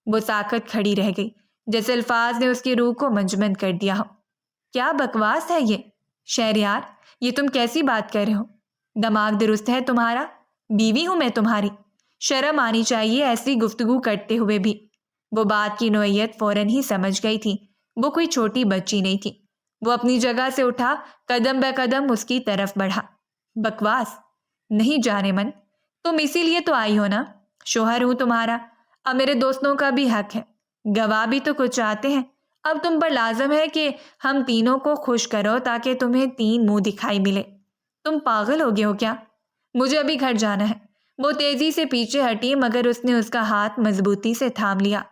وہ ساکت کھڑی رہ گئی، جیسے الفاظ نے اس کی روح کو منجمد کر دیا ہو۔ کیا بکواس ہے یہ شہریار، یہ تم کیسی بات کر رہے ہو؟ دماغ درست ہے تمہارا؟ بیوی ہوں میں تمہاری، شرم آنی چاہیے ایسی گفتگو کرتے ہوئے بھی۔ وہ بات کی نوعیت فوراً ہی سمجھ گئی تھی۔ وہ کوئی چھوٹی بچی نہیں تھی۔ وہ اپنی جگہ سے اٹھا، قدم بہ قدم اس کی طرف بڑھا۔ بکواس نہیں جانے من، تم اسی لیے تو آئی ہو نا؟ شوہر ہوں تمہارا، اب میرے دوستوں کا بھی حق ہے، گواہ بھی تو کچھ چاہتے ہیں۔ اب تم پر لازم ہے کہ ہم تینوں کو خوش کرو تاکہ تمہیں 3 منہ دکھائی ملے۔ تم پاگل ہو گئے ہو کیا؟ مجھے ابھی گھر جانا ہے۔ وہ تیزی سے پیچھے ہٹی، مگر اس نے اس کا ہاتھ مضبوطی سے تھام لیا۔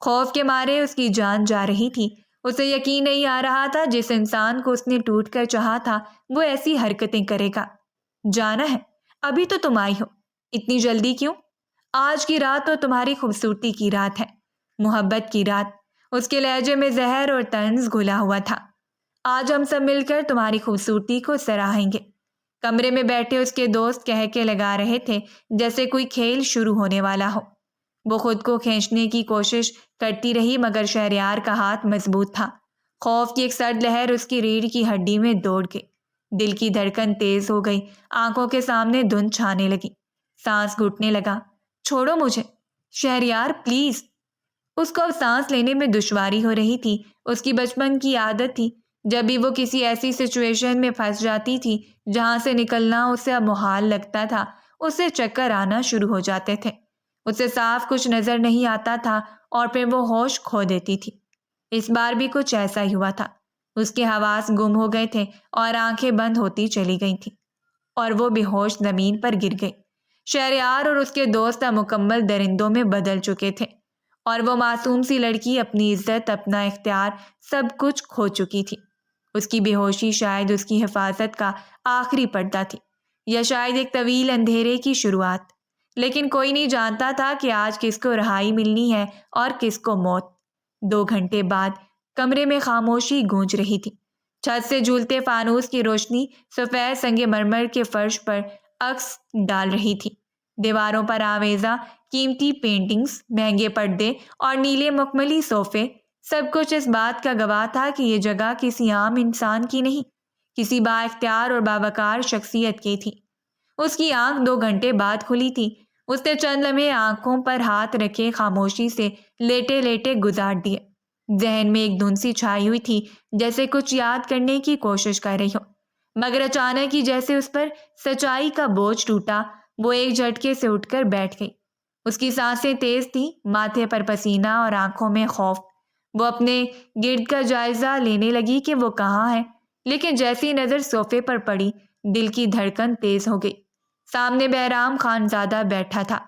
خوف کے مارے اس کی جان جا رہی تھی۔ اسے یقین نہیں آ رہا تھا جس انسان کو اس نے ٹوٹ کر چاہا تھا وہ ایسی حرکتیں کرے گا۔ جانا ہے؟ ابھی تو تم آئی ہو، اتنی جلدی کیوں؟ آج کی رات تو تمہاری خوبصورتی کی رات ہے، محبت کی رات۔ اس کے لہجے میں زہر اور طنز گھلا ہوا تھا۔ آج ہم سب مل کر تمہاری خوبصورتی کو سراہیں گے۔ کمرے میں بیٹھے اس کے دوست کہہ کے لگا رہے تھے جیسے کوئی کھیل شروع ہونے والا ہو۔ وہ خود کو کھینچنے کی کوشش کرتی رہی، مگر شہریار کا ہاتھ مضبوط تھا۔ خوف کی ایک سرد لہر اس کی ریڑھ کی ہڈی میں دوڑ گئی۔ دل کی دھڑکن تیز ہو گئی، آنکھوں کے سامنے دھند چھانے لگی، سانس گھٹنے لگا۔ چھوڑو مجھے شہریار، پلیز۔ اس کو اب سانس لینے میں دشواری ہو رہی تھی۔ اس کی بچپن کی عادت تھی، جب بھی وہ کسی ایسی سچویشن میں پھنس جاتی تھی جہاں سے نکلنا اسے اب محال لگتا تھا، اسے چکر آنا شروع ہو جاتے تھے۔ اسے صاف کچھ نظر نہیں آتا تھا اور پھر وہ ہوش کھو دیتی تھی۔ اس بار بھی کچھ ایسا ہی ہوا تھا۔ اس کے حواس گم ہو گئے تھے اور آنکھیں بند ہوتی چلی گئی تھیں، اور وہ بے ہوش زمین پر گر گئی۔ شہریار اور اس کے دوست اب مکمل درندوں میں بدل چکے تھے، اور وہ معصوم سی لڑکی اپنی عزت، اپنا اختیار، سب کچھ کھو چکی تھی۔ اس کی بے ہوشی شاید اس کی حفاظت کا آخری پردہ تھی، یا شاید ایک طویل اندھیرے کی شروعات۔ لیکن کوئی نہیں جانتا تھا کہ آج کس کو رہائی ملنی ہے اور کس کو موت۔ 2 گھنٹے بعد کمرے میں خاموشی گونج رہی تھی۔ چھت سے جھولتے فانوس کی روشنی سفید سنگ مرمر کے فرش پر عکس ڈال رہی تھی۔ دیواروں پر آویزاں قیمتی پینٹنگز، مہنگے پردے اور نیلے مخملی صوفے، سب کچھ اس بات کا گواہ تھا کہ یہ جگہ کسی عام انسان کی نہیں، کسی با اختیار اور باوقار شخصیت کی تھی۔ اس کی آنکھ 2 گھنٹے بعد کھلی تھی۔ اس نے چند لمحے آنکھوں پر ہاتھ رکھے خاموشی سے لیٹے لیٹے گزار دیے۔ ذہن میں ایک دھند سی چھائی ہوئی تھی، جیسے کچھ یاد کرنے کی کوشش کر رہی ہو، مگر اچانک ہی جیسے اس پر سچائی کا بوجھ ٹوٹا، وہ ایک جھٹکے سے اٹھ کر بیٹھ گئی۔ اس کی سانسیں تیز تھیں، ماتھے پر پسینہ اور آنکھوں میں خوف۔ وہ اپنے گرد کا جائزہ لینے لگی کہ وہ کہاں ہے، لیکن جیسی نظر صوفے پر پڑی، دل کی دھڑکن تیز ہو گئی۔ سامنے بہرام خانزادہ بیٹھا تھا،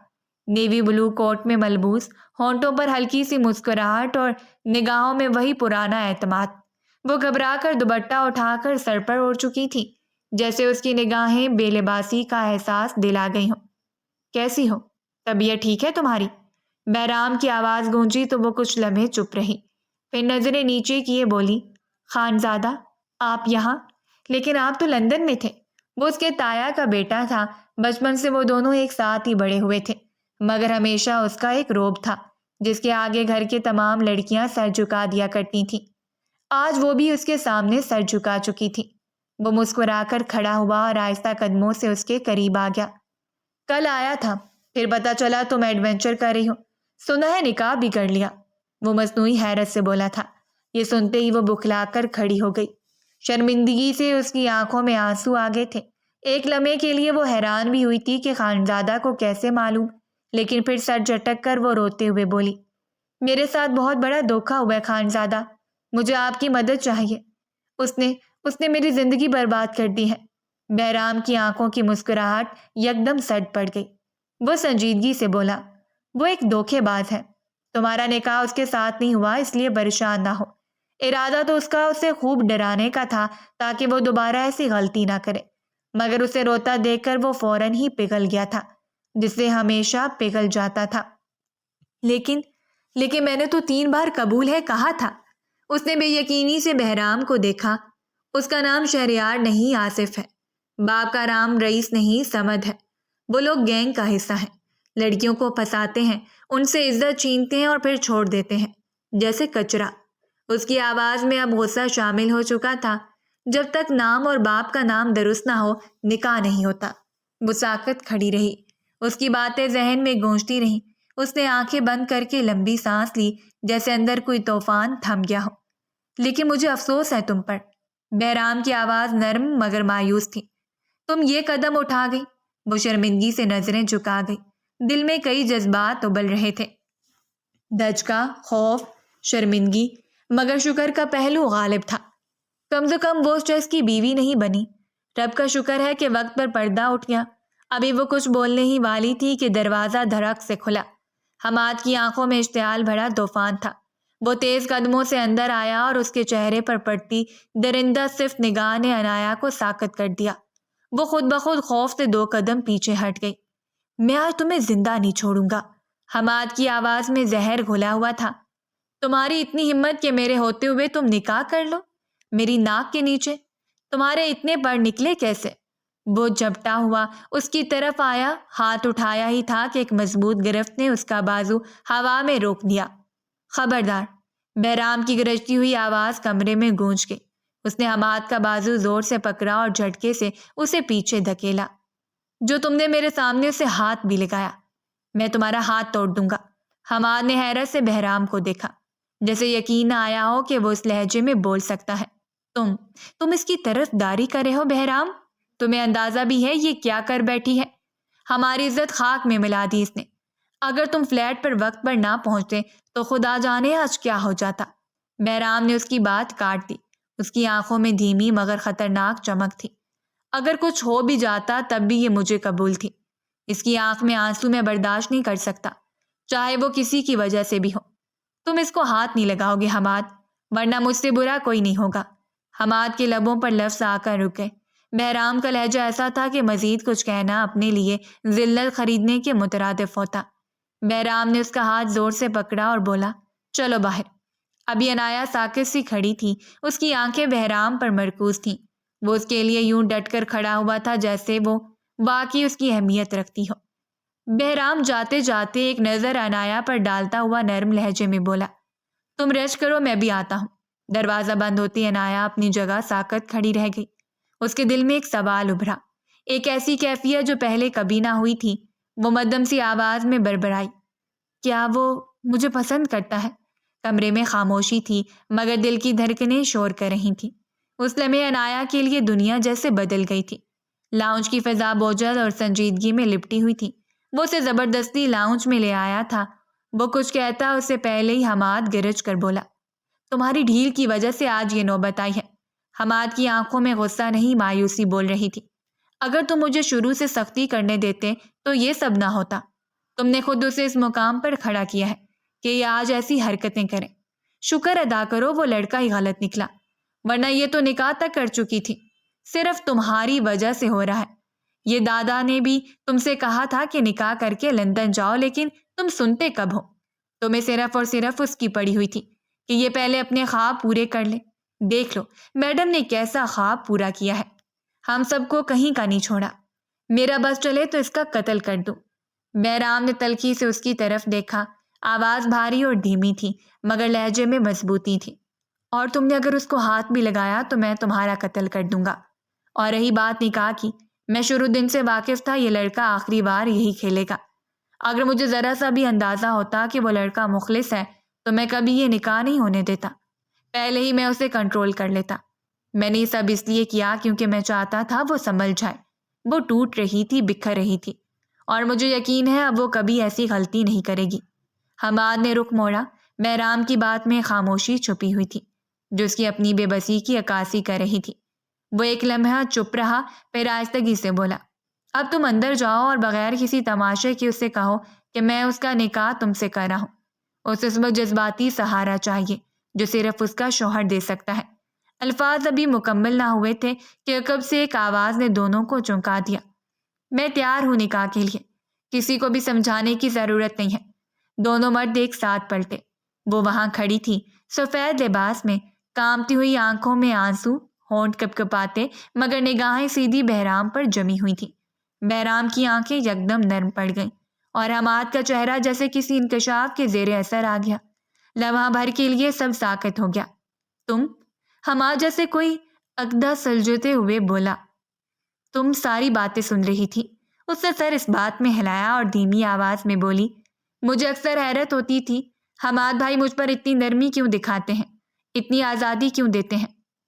نیوی بلو کوٹ میں ملبوس، ہونٹوں پر ہلکی سی مسکراہٹ اور نگاہوں میں وہی پرانا اعتماد۔ وہ گھبرا کر دوپٹہ اٹھا کر سر پر اوڑھ چکی تھی، جیسے اس کی نگاہیں بے لباسی کا احساس دلا گئی ہوں۔ کیسی ہو؟ طبیعت ٹھیک ہے تمہاری؟ بہرام کی آواز گونجی تو وہ کچھ لمحے چپ رہی، پھر نظریں نیچے کیے بولی، خانزادہ آپ یہاں؟ لیکن آپ تو لندن میں تھے۔ وہ اس کے تایا کا بیٹا تھا، بچپن سے وہ دونوں ایک ساتھ ہی بڑے ہوئے تھے، مگر ہمیشہ اس کا ایک روب تھا جس کے آگے گھر کے تمام لڑکیاں سر جھکا دیا کرتی تھیں۔ آج وہ بھی اس کے سامنے سر جھکا چکی تھی۔ وہ مسکرا کر کھڑا ہوا اور آہستہ قدموں سے اس کے قریب آ گیا۔ کل آیا تھا، پھر پتا چلا تم ایڈونچر کر رہی ہو، سنا ہے نکاح بھی کر لیا، وہ مصنوعی حیرت سے بولا تھا۔ یہ سنتے ہی وہ بکھلا کر کھڑی ہو گئی۔ شرمندگی سے اس کی آنکھوں میں آنسو آ گئے تھے۔ ایک لمحے کے لیے وہ حیران بھی ہوئی تھی کہ خانزادہ کو کیسے معلوم، لیکن پھر سر جھٹک کر وہ روتے ہوئے بولی، میرے ساتھ بہت بڑا دھوکا ہوا ہے خانزادہ، مجھے آپ کی مدد چاہیے۔ اس نے میری زندگی برباد کر دی ہے۔ بہرام کی آنکھوں کی مسکراہٹ یکدم سٹ پڑ گئی۔ وہ سنجیدگی سے بولا، وہ ایک دھوکے باز ہے، تمہارا نکاح اس کے ساتھ نہیں ہوا اس لیے پریشان نہ ہو۔ ارادہ تو اس کا اسے خوب ڈرانے کا تھا تاکہ وہ دوبارہ ایسی غلطی نہ کرے، مگر اسے روتا دیکھ کر وہ فوراً ہی پگھل گیا تھا، جس سے ہمیشہ پگھل جاتا تھا۔ لیکن میں نے تو 3 بار قبول ہے کہا تھا۔ اس نے بے یقینی سے بہرام کو دیکھا۔ اس کا نام شہریار نہیں آصف ہے، باپ کا نام رئیس نہیں سمد ہے۔ وہ لوگ گینگ کا حصہ ہیں، لڑکیوں کو پھنساتے ہیں، ان سے عزت چھینتے ہیں اور پھر چھوڑ دیتے ہیں جیسے کچرا۔ اس کی آواز میں اب غصہ شامل ہو چکا تھا۔ جب تک نام اور باپ کا نام درست نہ ہو نکاح نہیں ہوتا۔ وہ ساکت کھڑی رہی، اس کی باتیں ذہن میں گونجتی رہیں۔ اس نے آنکھیں بند کر کے لمبی سانس لی، جیسے اندر کوئی طوفان تھم گیا ہو۔ لیکن مجھے افسوس ہے تم پر۔ بہرام کی آواز نرم مگر مایوس تھی۔ تم یہ قدم اٹھا گئی۔ وہ شرمندگی سے نظریں جھکا گئی، دل میں کئی جذبات ابل رہے تھے، دھچکا، خوف، شرمندگی، مگر شکر کا پہلو غالب تھا۔ کم سے کم وہ شخص کی بیوی نہیں بنی۔ رب کا شکر ہے کہ وقت پر پردہ اٹھ گیا۔ ابھی وہ کچھ بولنے ہی والی تھی کہ دروازہ دھڑک سے کھلا۔ حماد کی آنکھوں میں اشتعال بھرا طوفان تھا۔ وہ تیز قدموں سے اندر آیا اور اس کے چہرے پر پڑتی درندہ صرف نگاہ نے عنایا کو ساکت کر دیا۔ وہ خود بخود خوف سے 2 قدم پیچھے ہٹ گئی۔ میں آج تمہیں زندہ نہیں چھوڑوں گا، حماد کی آواز میں زہر گھلا ہوا تھا۔ تمہاری اتنی ہمت کہ میرے ہوتے ہوئے تم نکاح کر لو، میری ناک کے نیچے؟ تمہارے اتنے پر نکلے کیسے؟ وہ جھپٹا ہوا اس کی طرف آیا، ہاتھ اٹھایا ہی تھا کہ ایک مضبوط گرفت نے اس کا بازو ہوا میں روک دیا۔ خبردار! بہرام کی گرجتی ہوئی آواز کمرے میں گونج گئی۔ اس نے حماد کا بازو زور سے پکڑا اور جھٹکے سے اسے پیچھے دھکیلا۔ جو تم نے میرے سامنے اسے ہاتھ بھی لگایا، میں تمہارا ہاتھ توڑ دوں گا۔ حماد نے حیرت سے بہرام کو دیکھا، جیسے یقین نہ آیا ہو کہ وہ اس لہجے میں بول سکتا ہے۔ تم اس کی طرف داری کر رہے ہو بہرام؟ تمہیں اندازہ بھی ہے یہ کیا کر بیٹھی ہے؟ ہماری عزت خاک میں ملا دی اس نے۔ اگر تم فلیٹ پر وقت پر نہ پہنچتے تو خدا جانے آج کیا ہو جاتا۔ بہرام نے اس کی بات کاٹ دی۔ اس کی آنکھوں میں دھیمی مگر خطرناک چمک تھی۔ اگر کچھ ہو بھی جاتا تب بھی یہ مجھے قبول تھی۔ اس کی آنکھ میں آنسو میں برداشت نہیں کر سکتا، چاہے وہ کسی کی وجہ سے بھی ہو۔ تم اس کو ہاتھ نہیں لگاؤ گے حماد، ورنہ مجھ سے برا کوئی نہیں ہوگا۔ حماد کے لبوں پر لفظ آ کر رک گئے۔ بہرام کا لہجہ ایسا تھا کہ مزید کچھ کہنا اپنے لیے ذلت خریدنے کے مترادف ہوتا۔ بہرام نے اس کا ہاتھ زور سے پکڑا اور بولا، چلو باہر۔ ابھی عنایا ساکت سی کھڑی تھی، اس کی آنکھیں بہرام پر مرکوز تھیں۔ وہ اس کے لیے یوں ڈٹ کر کھڑا ہوا تھا جیسے وہ واقعی اس کی اہمیت رکھتی ہو۔ بہرام جاتے جاتے ایک نظر عنایا پر ڈالتا ہوا نرم لہجے میں بولا، تم ریسٹ کرو، میں بھی آتا ہوں۔ دروازہ بند ہوتے عنایا اپنی جگہ ساکت کھڑی رہ گئی۔ اس کے دل میں ایک سوال ابھرا، ایک ایسی کیفیت جو پہلے کبھی نہ ہوئی تھی۔ وہ مدھم سی آواز میں بربرائی، کیا وہ مجھے پسند کرتا ہے؟ کمرے میں خاموشی تھی مگر دل کی دھڑکنیں شور کر رہی تھیں۔ اس لمحے عنایا کے لیے دنیا جیسے بدل گئی تھی۔ لاؤنج کی فضا بوجھل اور سنجیدگی میں لپٹی ہوئی تھی۔ وہ اسے زبردستی لاؤنج میں لے آیا تھا۔ وہ کچھ کہتا اس سے پہلے ہی حماد گرج کر بولا، تمہاری ڈھیل کی وجہ سے آج یہ نوبت آئی ہے۔ حماد کی آنکھوں میں غصہ نہیں مایوسی بول رہی تھی۔ اگر تم مجھے شروع سے سختی کرنے دیتے تو یہ سب نہ ہوتا۔ تم نے خود اسے اس مقام پر کھڑا کیا ہے کہ یہ آج ایسی حرکتیں کرے۔ شکر ادا کرو وہ لڑکا ہی غلط نکلا، ورنہ یہ تو نکاح تک کر چکی تھی۔ صرف تمہاری وجہ سے ہو رہا ہے۔ یہ دادا نے بھی تم سے کہا تھا کہ نکاح کر کے لندن جاؤ، لیکن تم سنتے کب ہو؟ تمہیں صرف اور صرف اس کی پڑی ہوئی تھی کہ یہ پہلے اپنے خواب پورے کر لے۔ دیکھ لو میڈم نے کیسا خواب پورا کیا ہے، ہم سب کو کہیں کا نہیں چھوڑا۔ میرا بس چلے تو اس کا قتل کر دوں۔ بہرام نے تلخی سے اس کی طرف دیکھا۔ آواز بھاری اور دھیمی تھی مگر لہجے میں مضبوطی تھی۔ اور تم نے اگر اس کو ہاتھ بھی لگایا تو میں تمہارا قتل کر دوں گا۔ اور رہی بات نکاح کی، میں شروع دن سے واقف تھا یہ لڑکا آخری بار یہی کھیلے گا۔ اگر مجھے ذرا سا بھی اندازہ ہوتا کہ وہ لڑکا مخلص ہے تو میں کبھی یہ نکاح نہیں ہونے دیتا، پہلے ہی میں اسے کنٹرول کر لیتا۔ میں نے یہ سب اس لیے کیا کیونکہ میں چاہتا تھا وہ سنبھل جائے۔ وہ ٹوٹ رہی تھی، بکھر رہی تھی، اور مجھے یقین ہے اب وہ کبھی ایسی غلطی نہیں کرے گی۔ حماد نے رخ موڑا۔ بہرام کی بات میں خاموشی چھپی ہوئی تھی جو اس کی اپنی بے بسی کی عکاسی کر رہی تھی۔ وہ ایک لمحہ چپ رہا، پھر آہستگی سے بولا، اب تم اندر جاؤ اور بغیر کسی تماشے کے اسے کہو کہ میں اس کا نکاح تم سے کر رہا ہوں۔ اسے اس وقت جذباتی سہارا چاہیے جو صرف اس کا شوہر دے سکتا ہے۔ الفاظ ابھی مکمل نہ ہوئے تھے کہ عقب سے ایک آواز نے دونوں کو چونکا دیا، میں تیار ہوں نکاح کے لیے، کسی کو بھی سمجھانے کی ضرورت نہیں ہے۔ دونوں مرد ایک ساتھ پلٹے۔ وہ وہاں کھڑی تھی، سفید لباس میں، کانپتی ہوئی آنکھوں میں آنسو، ہونٹ کپکپاتے، مگر نگاہیں سیدھی بہرام پر جمی ہوئی تھیں۔ بہرام کی آنکھیں یکدم نرم پڑ گئیں اور حماد کا چہرہ جیسے کسی انکشاف کے زیر اثر آ گیا۔ لمحہ بھر کے لیے سب ساکت ہو گیا۔ تم؟ حماد جیسے کوئی عقدہ سلجھتے ہوئے بولا۔ تم ساری باتیں سن رہی تھی۔ اس نے سر اس بات میں ہلایا اور دھیمی آواز میں بولی، مجھے اکثر حیرت ہوتی تھی حماد بھائی مجھ پر اتنی نرمی کیوں دکھاتے ہیں، اتنی آزادی کیوں دیتے ہیں۔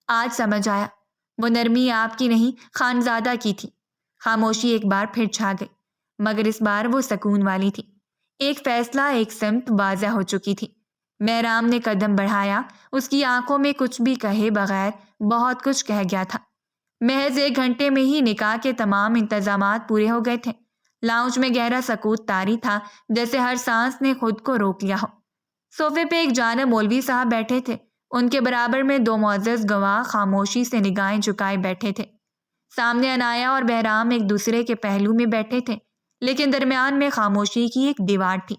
آج سمجھ آیا، وہ نرمی آپ کی نہیں خانزادہ کی تھی۔ خاموشی ایک بار پھر چھا گئی، مگر اس بار وہ سکون والی تھی۔ ایک فیصلہ، ایک سمت واضح ہو چکی تھی۔ بہرام نے قدم بڑھایا، اس کی آنکھوں میں کچھ بھی کہے بغیر بہت کچھ کہہ گیا تھا۔ محض 1 گھنٹے میں ہی نکاح کے تمام انتظامات پورے ہو گئے تھے۔ لاؤنج میں گہرا سکوت طاری تھا، جیسے ہر سانس نے خود کو روک لیا ہو۔ صوفے پہ ایک جانب مولوی صاحب بیٹھے تھے، ان کے برابر میں 2 معزز گواہ خاموشی سے نگاہیں جھکائے بیٹھے تھے۔ سامنے عنایا اور بہرام ایک دوسرے کے پہلو میں بیٹھے تھے، لیکن درمیان میں خاموشی کی ایک دیوار تھی۔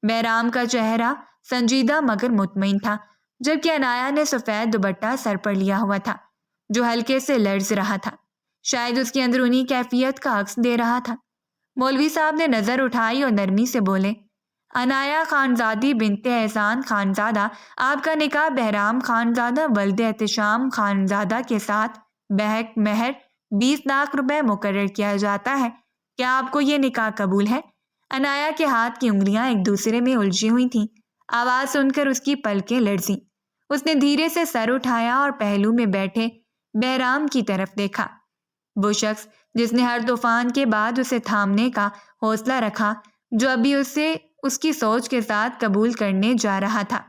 بہرام کا چہرہ سنجیدہ مگر مطمئن تھا، جبکہ عنایا نے سفید دوپٹہ سر پر لیا ہوا تھا جو ہلکے سے لرز رہا تھا، شاید اس کی اندرونی کیفیت کا عکس دے رہا تھا۔ مولوی صاحب نے نظر اٹھائی اور نرمی سے بولے، عنایا خانزادی بنت احسان خانزادہ، آپ کا نکاح بہرام خانزادہ ولد احتشام خانزادہ کے ساتھ بحق مہر 20 لاکھ روپے مقرر کیا جاتا ہے۔ کیا آپ کو یہ نکاح قبول ہے؟ عنایا کے ہاتھ کی انگلیاں ایک دوسرے میں الجھی ہوئی تھیں۔ آواز سن کر اس کی پلکیں لرزیں۔ اس نے دھیرے سے سر اٹھایا اور پہلو میں بیٹھے بہرام کی طرف دیکھا۔ وہ شخص جس نے ہر طوفان کے بعد اسے تھامنے کا حوصلہ رکھا، جو ابھی اسے اس کی سوچ کے ساتھ قبول کرنے جا رہا تھا۔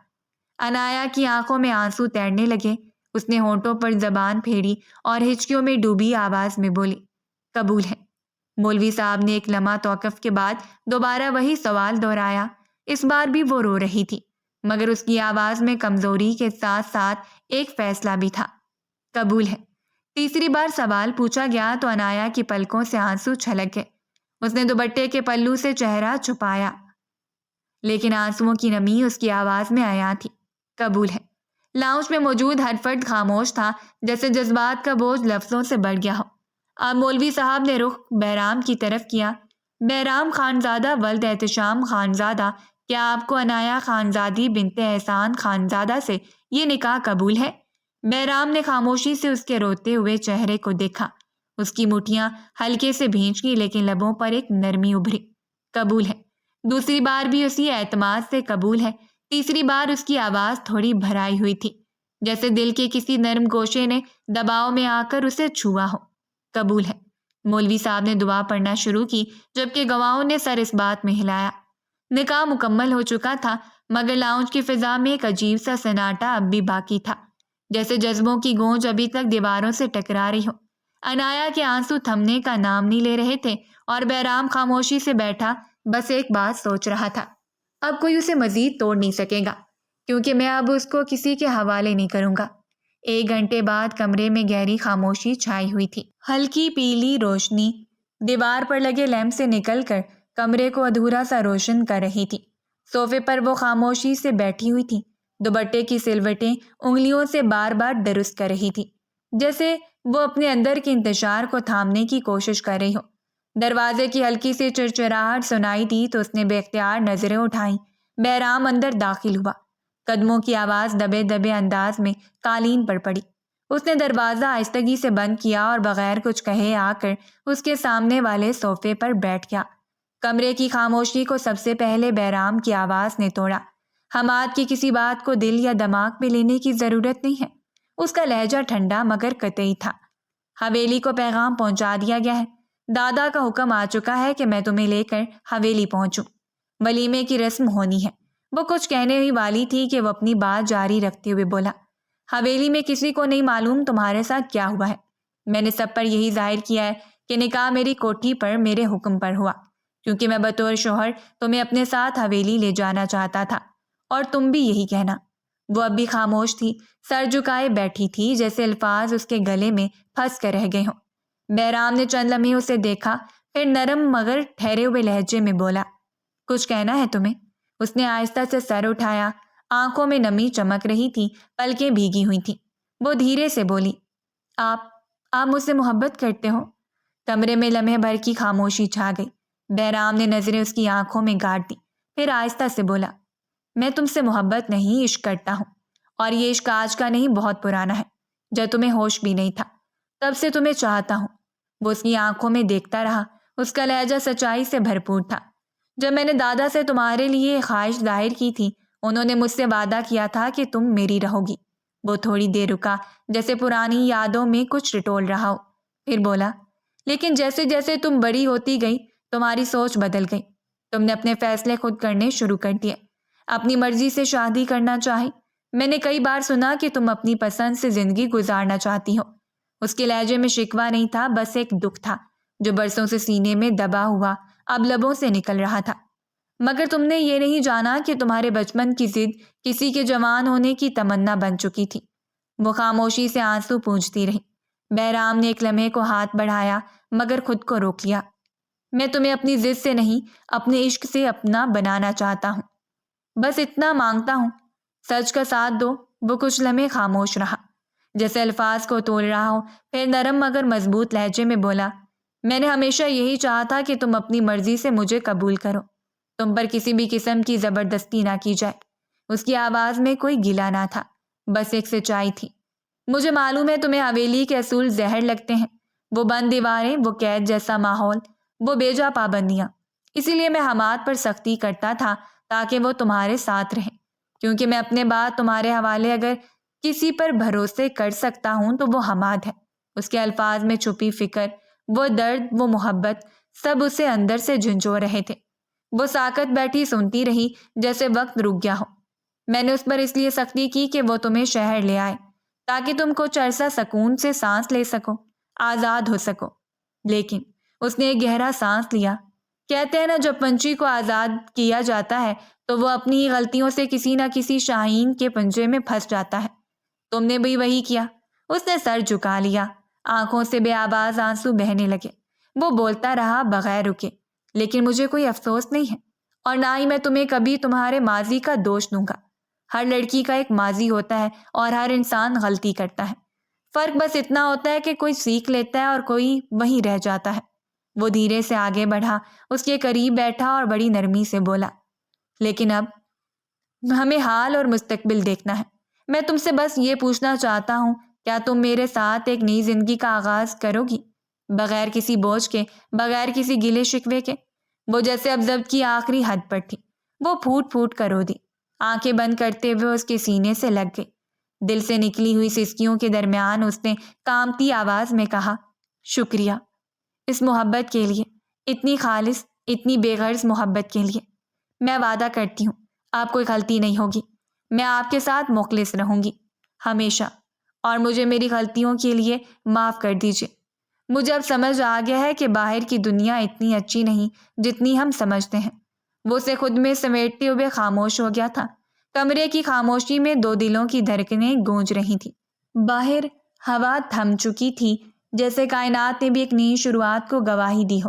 عنایا کی آنکھوں میں آنسو تیرنے لگے۔ اس نے ہونٹوں پر زبان پھیری اور ہچکیوں میں ڈوبی آواز میں بولی، قبول ہے۔ مولوی صاحب نے ایک لمحہ توقف کے بعد دوبارہ وہی سوال دہرایا۔ اس بار بھی وہ رو رہی تھی، مگر اس کی آواز میں کمزوری کے ساتھ ساتھ ایک فیصلہ بھی تھا۔ قبول ہے۔ تیسری بار سوال پوچھا گیا تو عنایا کی پلکوں سے آنسو چھلک گئے۔ اس نے دوپٹے کے پلو سے چہرہ چھپایا، لیکن آنسوؤں کی نمی اس کی آواز میں عیاں تھی۔ قبول ہے۔ لاؤنج میں موجود ہر فرد خاموش تھا، جیسے جذبات کا بوجھ لفظوں سے بڑھ گیا ہو۔ اب مولوی صاحب نے رخ بہرام کی طرف کیا۔ بہرام خانزادہ ولد احتشام خانزادہ، کیا آپ کو عنایا خانزادی بنت احسان خانزادہ سے یہ نکاح قبول ہے؟ بہرام نے خاموشی سے اس کے روتے ہوئے چہرے کو دیکھا۔ اس کی مٹھیاں ہلکے سے بھینچ گئی، لیکن لبوں پر ایک نرمی ابھری۔ قبول ہے۔ دوسری بار بھی اسی اعتماد سے قبول ہے۔ تیسری بار اس کی آواز تھوڑی بھرائی ہوئی تھی، جیسے دل کے کسی نرم گوشے نے دباؤ میں آ کر اسے چھوا ہو۔ قبول ہے۔ مولوی صاحب نے دعا پڑھنا شروع کی، جبکہ گواہوں نے سر اس بات میں ہلایا۔ نکاح مکمل ہو چکا تھا، مگر لاؤنج کی فضا میں ایک عجیب سا سناٹا اب بھی باقی تھا، جیسے جذبوں کی گونج ابھی تک دیواروں سے ٹکرا رہی ہو۔ عنایا کے آنسو تھمنے کا نام نہیں لے رہے تھے اور بہرام خاموشی سے بیٹھا بس ایک بات سوچ رہا تھا، اب کوئی اسے مزید توڑ نہیں سکے گا، کیونکہ میں اب اس کو کسی کے حوالے نہیں کروں گا۔ 1 گھنٹے بعد کمرے میں گہری خاموشی چھائی ہوئی تھی۔ ہلکی پیلی روشنی دیوار پر لگے لیمپ سے نکل کر کمرے کو ادھورا سا روشن کر رہی تھی۔ صوفے پر وہ خاموشی سے بیٹھی ہوئی تھی، دوپٹے کی سلوٹیں انگلیوں سے بار بار درست کر رہی تھی، جیسے وہ اپنے اندر کے انتشار کو تھامنے کی کوشش کر رہی ہو۔ دروازے کی ہلکی سی چرچراہٹ سنائی دی تو اس نے بے اختیار نظریں اٹھائیں۔ بہرام اندر داخل ہوا۔ قدموں کی آواز دبے دبے انداز میں قالین پر پڑی۔ اس نے دروازہ آہستگی سے بند کیا اور بغیر کچھ کہے آ کر اس کے سامنے والے صوفے پر بیٹھ گیا۔ کمرے کی خاموشی کو سب سے پہلے بہرام کی آواز نے توڑا۔ حماد کی کسی بات کو دل یا دماغ میں لینے کی ضرورت نہیں ہے۔ اس کا لہجہ ٹھنڈا مگر قطعی تھا۔ حویلی کو پیغام پہنچا دیا گیا ہے۔ دادا کا حکم آ چکا ہے کہ میں تمہیں لے کر حویلی پہنچوں۔ ولیمے کی رسم ہونی ہے۔ وہ کچھ کہنے ہی والی تھی کہ وہ اپنی بات جاری رکھتے ہوئے بولا، حویلی میں کسی کو نہیں معلوم تمہارے ساتھ کیا ہوا ہے۔ میں نے سب پر یہی ظاہر کیا ہے کہ نکاح میری کوٹھی پر میرے حکم پر ہوا، کیونکہ میں بطور شوہر تمہیں اپنے ساتھ حویلی لے جانا چاہتا تھا، اور تم بھی یہی کہنا۔ وہ اب بھی خاموش تھی، سر جھکائے بیٹھی تھی، جیسے الفاظ اس کے گلے میں پھنس کر رہ گئے ہوں۔ بہرام نے چند لمحے اسے دیکھا، پھر نرم مگر ٹھہرے ہوئے لہجے میں بولا، کچھ کہنا ہے تمہیں؟ اس نے آہستہ سے سر اٹھایا، آنکھوں میں نمی چمک رہی تھی، پلکیں بھیگی ہوئی تھیں۔ وہ دھیرے سے بولی، آپ مجھ سے محبت کرتے ہو؟ کمرے میں لمحے بھر کی خاموشی چھا گئی۔ بہرام نے نظریں اس کی آنکھوں میں گاڑ دی، پھر آہستہ سے بولا، میں تم سے محبت نہیں عشق کرتا ہوں، اور یہ عشق آج کا نہیں، بہت پرانا ہے۔ جب تمہیں ہوش بھی نہیں تھا تب سے تمہیں چاہتا ہوں۔ وہ اس کی آنکھوں میں دیکھتا رہا، اس کا لہجہ سچائی سے بھرپور تھا۔ جب میں نے دادا سے تمہارے لیے خواہش ظاہر کی تھی، انہوں نے مجھ سے وعدہ کیا تھا کہ تم میری رہو گی۔ وہ تھوڑی دیر رکا، جیسے پرانی یادوں میں کچھ رٹول رہا ہو، پھر بولا، لیکن جیسے جیسے تم بڑی ہوتی گئی تمہاری سوچ بدل گئی۔ تم نے اپنے فیصلے خود کرنے شروع کر دیے، اپنی مرضی سے شادی کرنا چاہی۔ میں نے کئی بار سنا کہ تم اپنی پسند سے زندگی گزارنا چاہتی ہو۔ اس کے لہجے میں شکوہ نہیں تھا، بس ایک دکھ تھا جو برسوں سے سینے میں دبا ہوا اب لبوں سے نکل رہا تھا۔ مگر تم نے یہ نہیں جانا کہ تمہارے بچپن کی ضد کسی کے جوان ہونے کی تمنا بن چکی تھی۔ وہ خاموشی سے آنسو پونچھتی رہی۔ بہرام نے ایک لمحے کو ہاتھ بڑھایا، مگر خود کو روک لیا۔ میں تمہیں اپنی ضد سے نہیں، اپنے عشق سے اپنا بنانا چاہتا ہوں، بس اتنا مانگتا ہوں، سچ کا ساتھ دو۔ وہ کچھ لمحے خاموش رہا، جیسے الفاظ کو تول رہا ہو، پھر نرم مگر مضبوط لہجے میں بولا، میں نے ہمیشہ یہی چاہا تھا کہ تم اپنی مرضی سے مجھے قبول کرو، تم پر کسی بھی قسم کی زبردستی نہ کی جائے۔ اس کی آواز میں کوئی گلہ نہ تھا، بس ایک سچائی تھی۔ مجھے معلوم ہے تمہیں حویلی کے اصول زہر لگتے ہیں، وہ بند دیواریں، وہ قید جیسا ماحول، وہ بے جا پابندیاں۔ اسی لیے میں حماد پر سختی کرتا تھا تاکہ وہ تمہارے ساتھ رہیں، کیونکہ میں اپنے بعد تمہارے حوالے اگر کسی پر بھروسے کر سکتا ہوں تو وہ حماد ہے۔ اس کے الفاظ میں چھپی فکر، وہ درد، وہ محبت، سب اسے اندر سے جھنجھو رہے تھے۔ وہ ساکت بیٹھی سنتی رہی، جیسے وقت رک گیا ہو۔ میں نے اس پر اس لیے سختی کی کہ وہ تمہیں شہر لے آئے، تاکہ تم کچھ عرصہ سکون سے سانس لے سکو، آزاد ہو سکو۔ لیکن اس نے ایک گہرا سانس لیا۔ کہتے ہیں نا، جب پنچھی کو آزاد کیا جاتا ہے تو وہ اپنی ہی غلطیوں سے کسی نہ کسی شاہین کے پنجے میں پھنس جاتا ہے۔ تم نے بھی وہی کیا۔ اس نے سر جھکا لیا، آنکھوں سے بے آواز آنسو بہنے لگے۔ وہ بولتا رہا بغیر رکے، لیکن مجھے کوئی افسوس نہیں ہے، اور نہ ہی میں تمہیں کبھی تمہارے ماضی کا دوش دوں گا۔ ہر لڑکی کا ایک ماضی ہوتا ہے اور ہر انسان غلطی کرتا ہے۔ فرق بس اتنا ہوتا ہے کہ کوئی سیکھ لیتا ہے اور کوئی وہیں رہ جاتا ہے۔ وہ دھیرے سے آگے بڑھا، اس کے قریب بیٹھا اور بڑی نرمی سے بولا، لیکن اب ہمیں حال اور مستقبل دیکھنا ہے۔ میں تم سے بس یہ پوچھنا چاہتا ہوں، کیا تم میرے ساتھ ایک نئی زندگی کا آغاز کرو گی، بغیر کسی بوجھ کے، بغیر کسی گلے شکوے کے؟ وہ جیسے اب ضبط کی آخری حد پر تھی۔ وہ پھوٹ پھوٹ کر رو دی، آنکھیں بند کرتے ہوئے اس کے سینے سے لگ گئی۔ دل سے نکلی ہوئی سسکیوں کے درمیان اس نے کانپتی آواز میں کہا، شکریہ اس محبت کے لیے، اتنی خالص، اتنی بے غرض محبت کے لیے۔ میں وعدہ کرتی ہوں آپ کوئی غلطی نہیں ہوگی، میں آپ کے ساتھ مخلص رہوں گی ہمیشہ، اور مجھے میری غلطیوں کے لیے معاف کر دیجیے۔ مجھے اب سمجھ آ گیا ہے کہ باہر کی دنیا اتنی اچھی نہیں جتنی ہم سمجھتے ہیں۔ وہ اسے خود میں سمیٹتے ہوئے خاموش ہو گیا تھا۔ کمرے کی خاموشی میں دو دلوں کی دھڑکنیں گونج رہی تھیں۔ باہر ہوا تھم چکی تھی، جیسے کائنات نے بھی ایک نئی شروعات کو گواہی دی ہو۔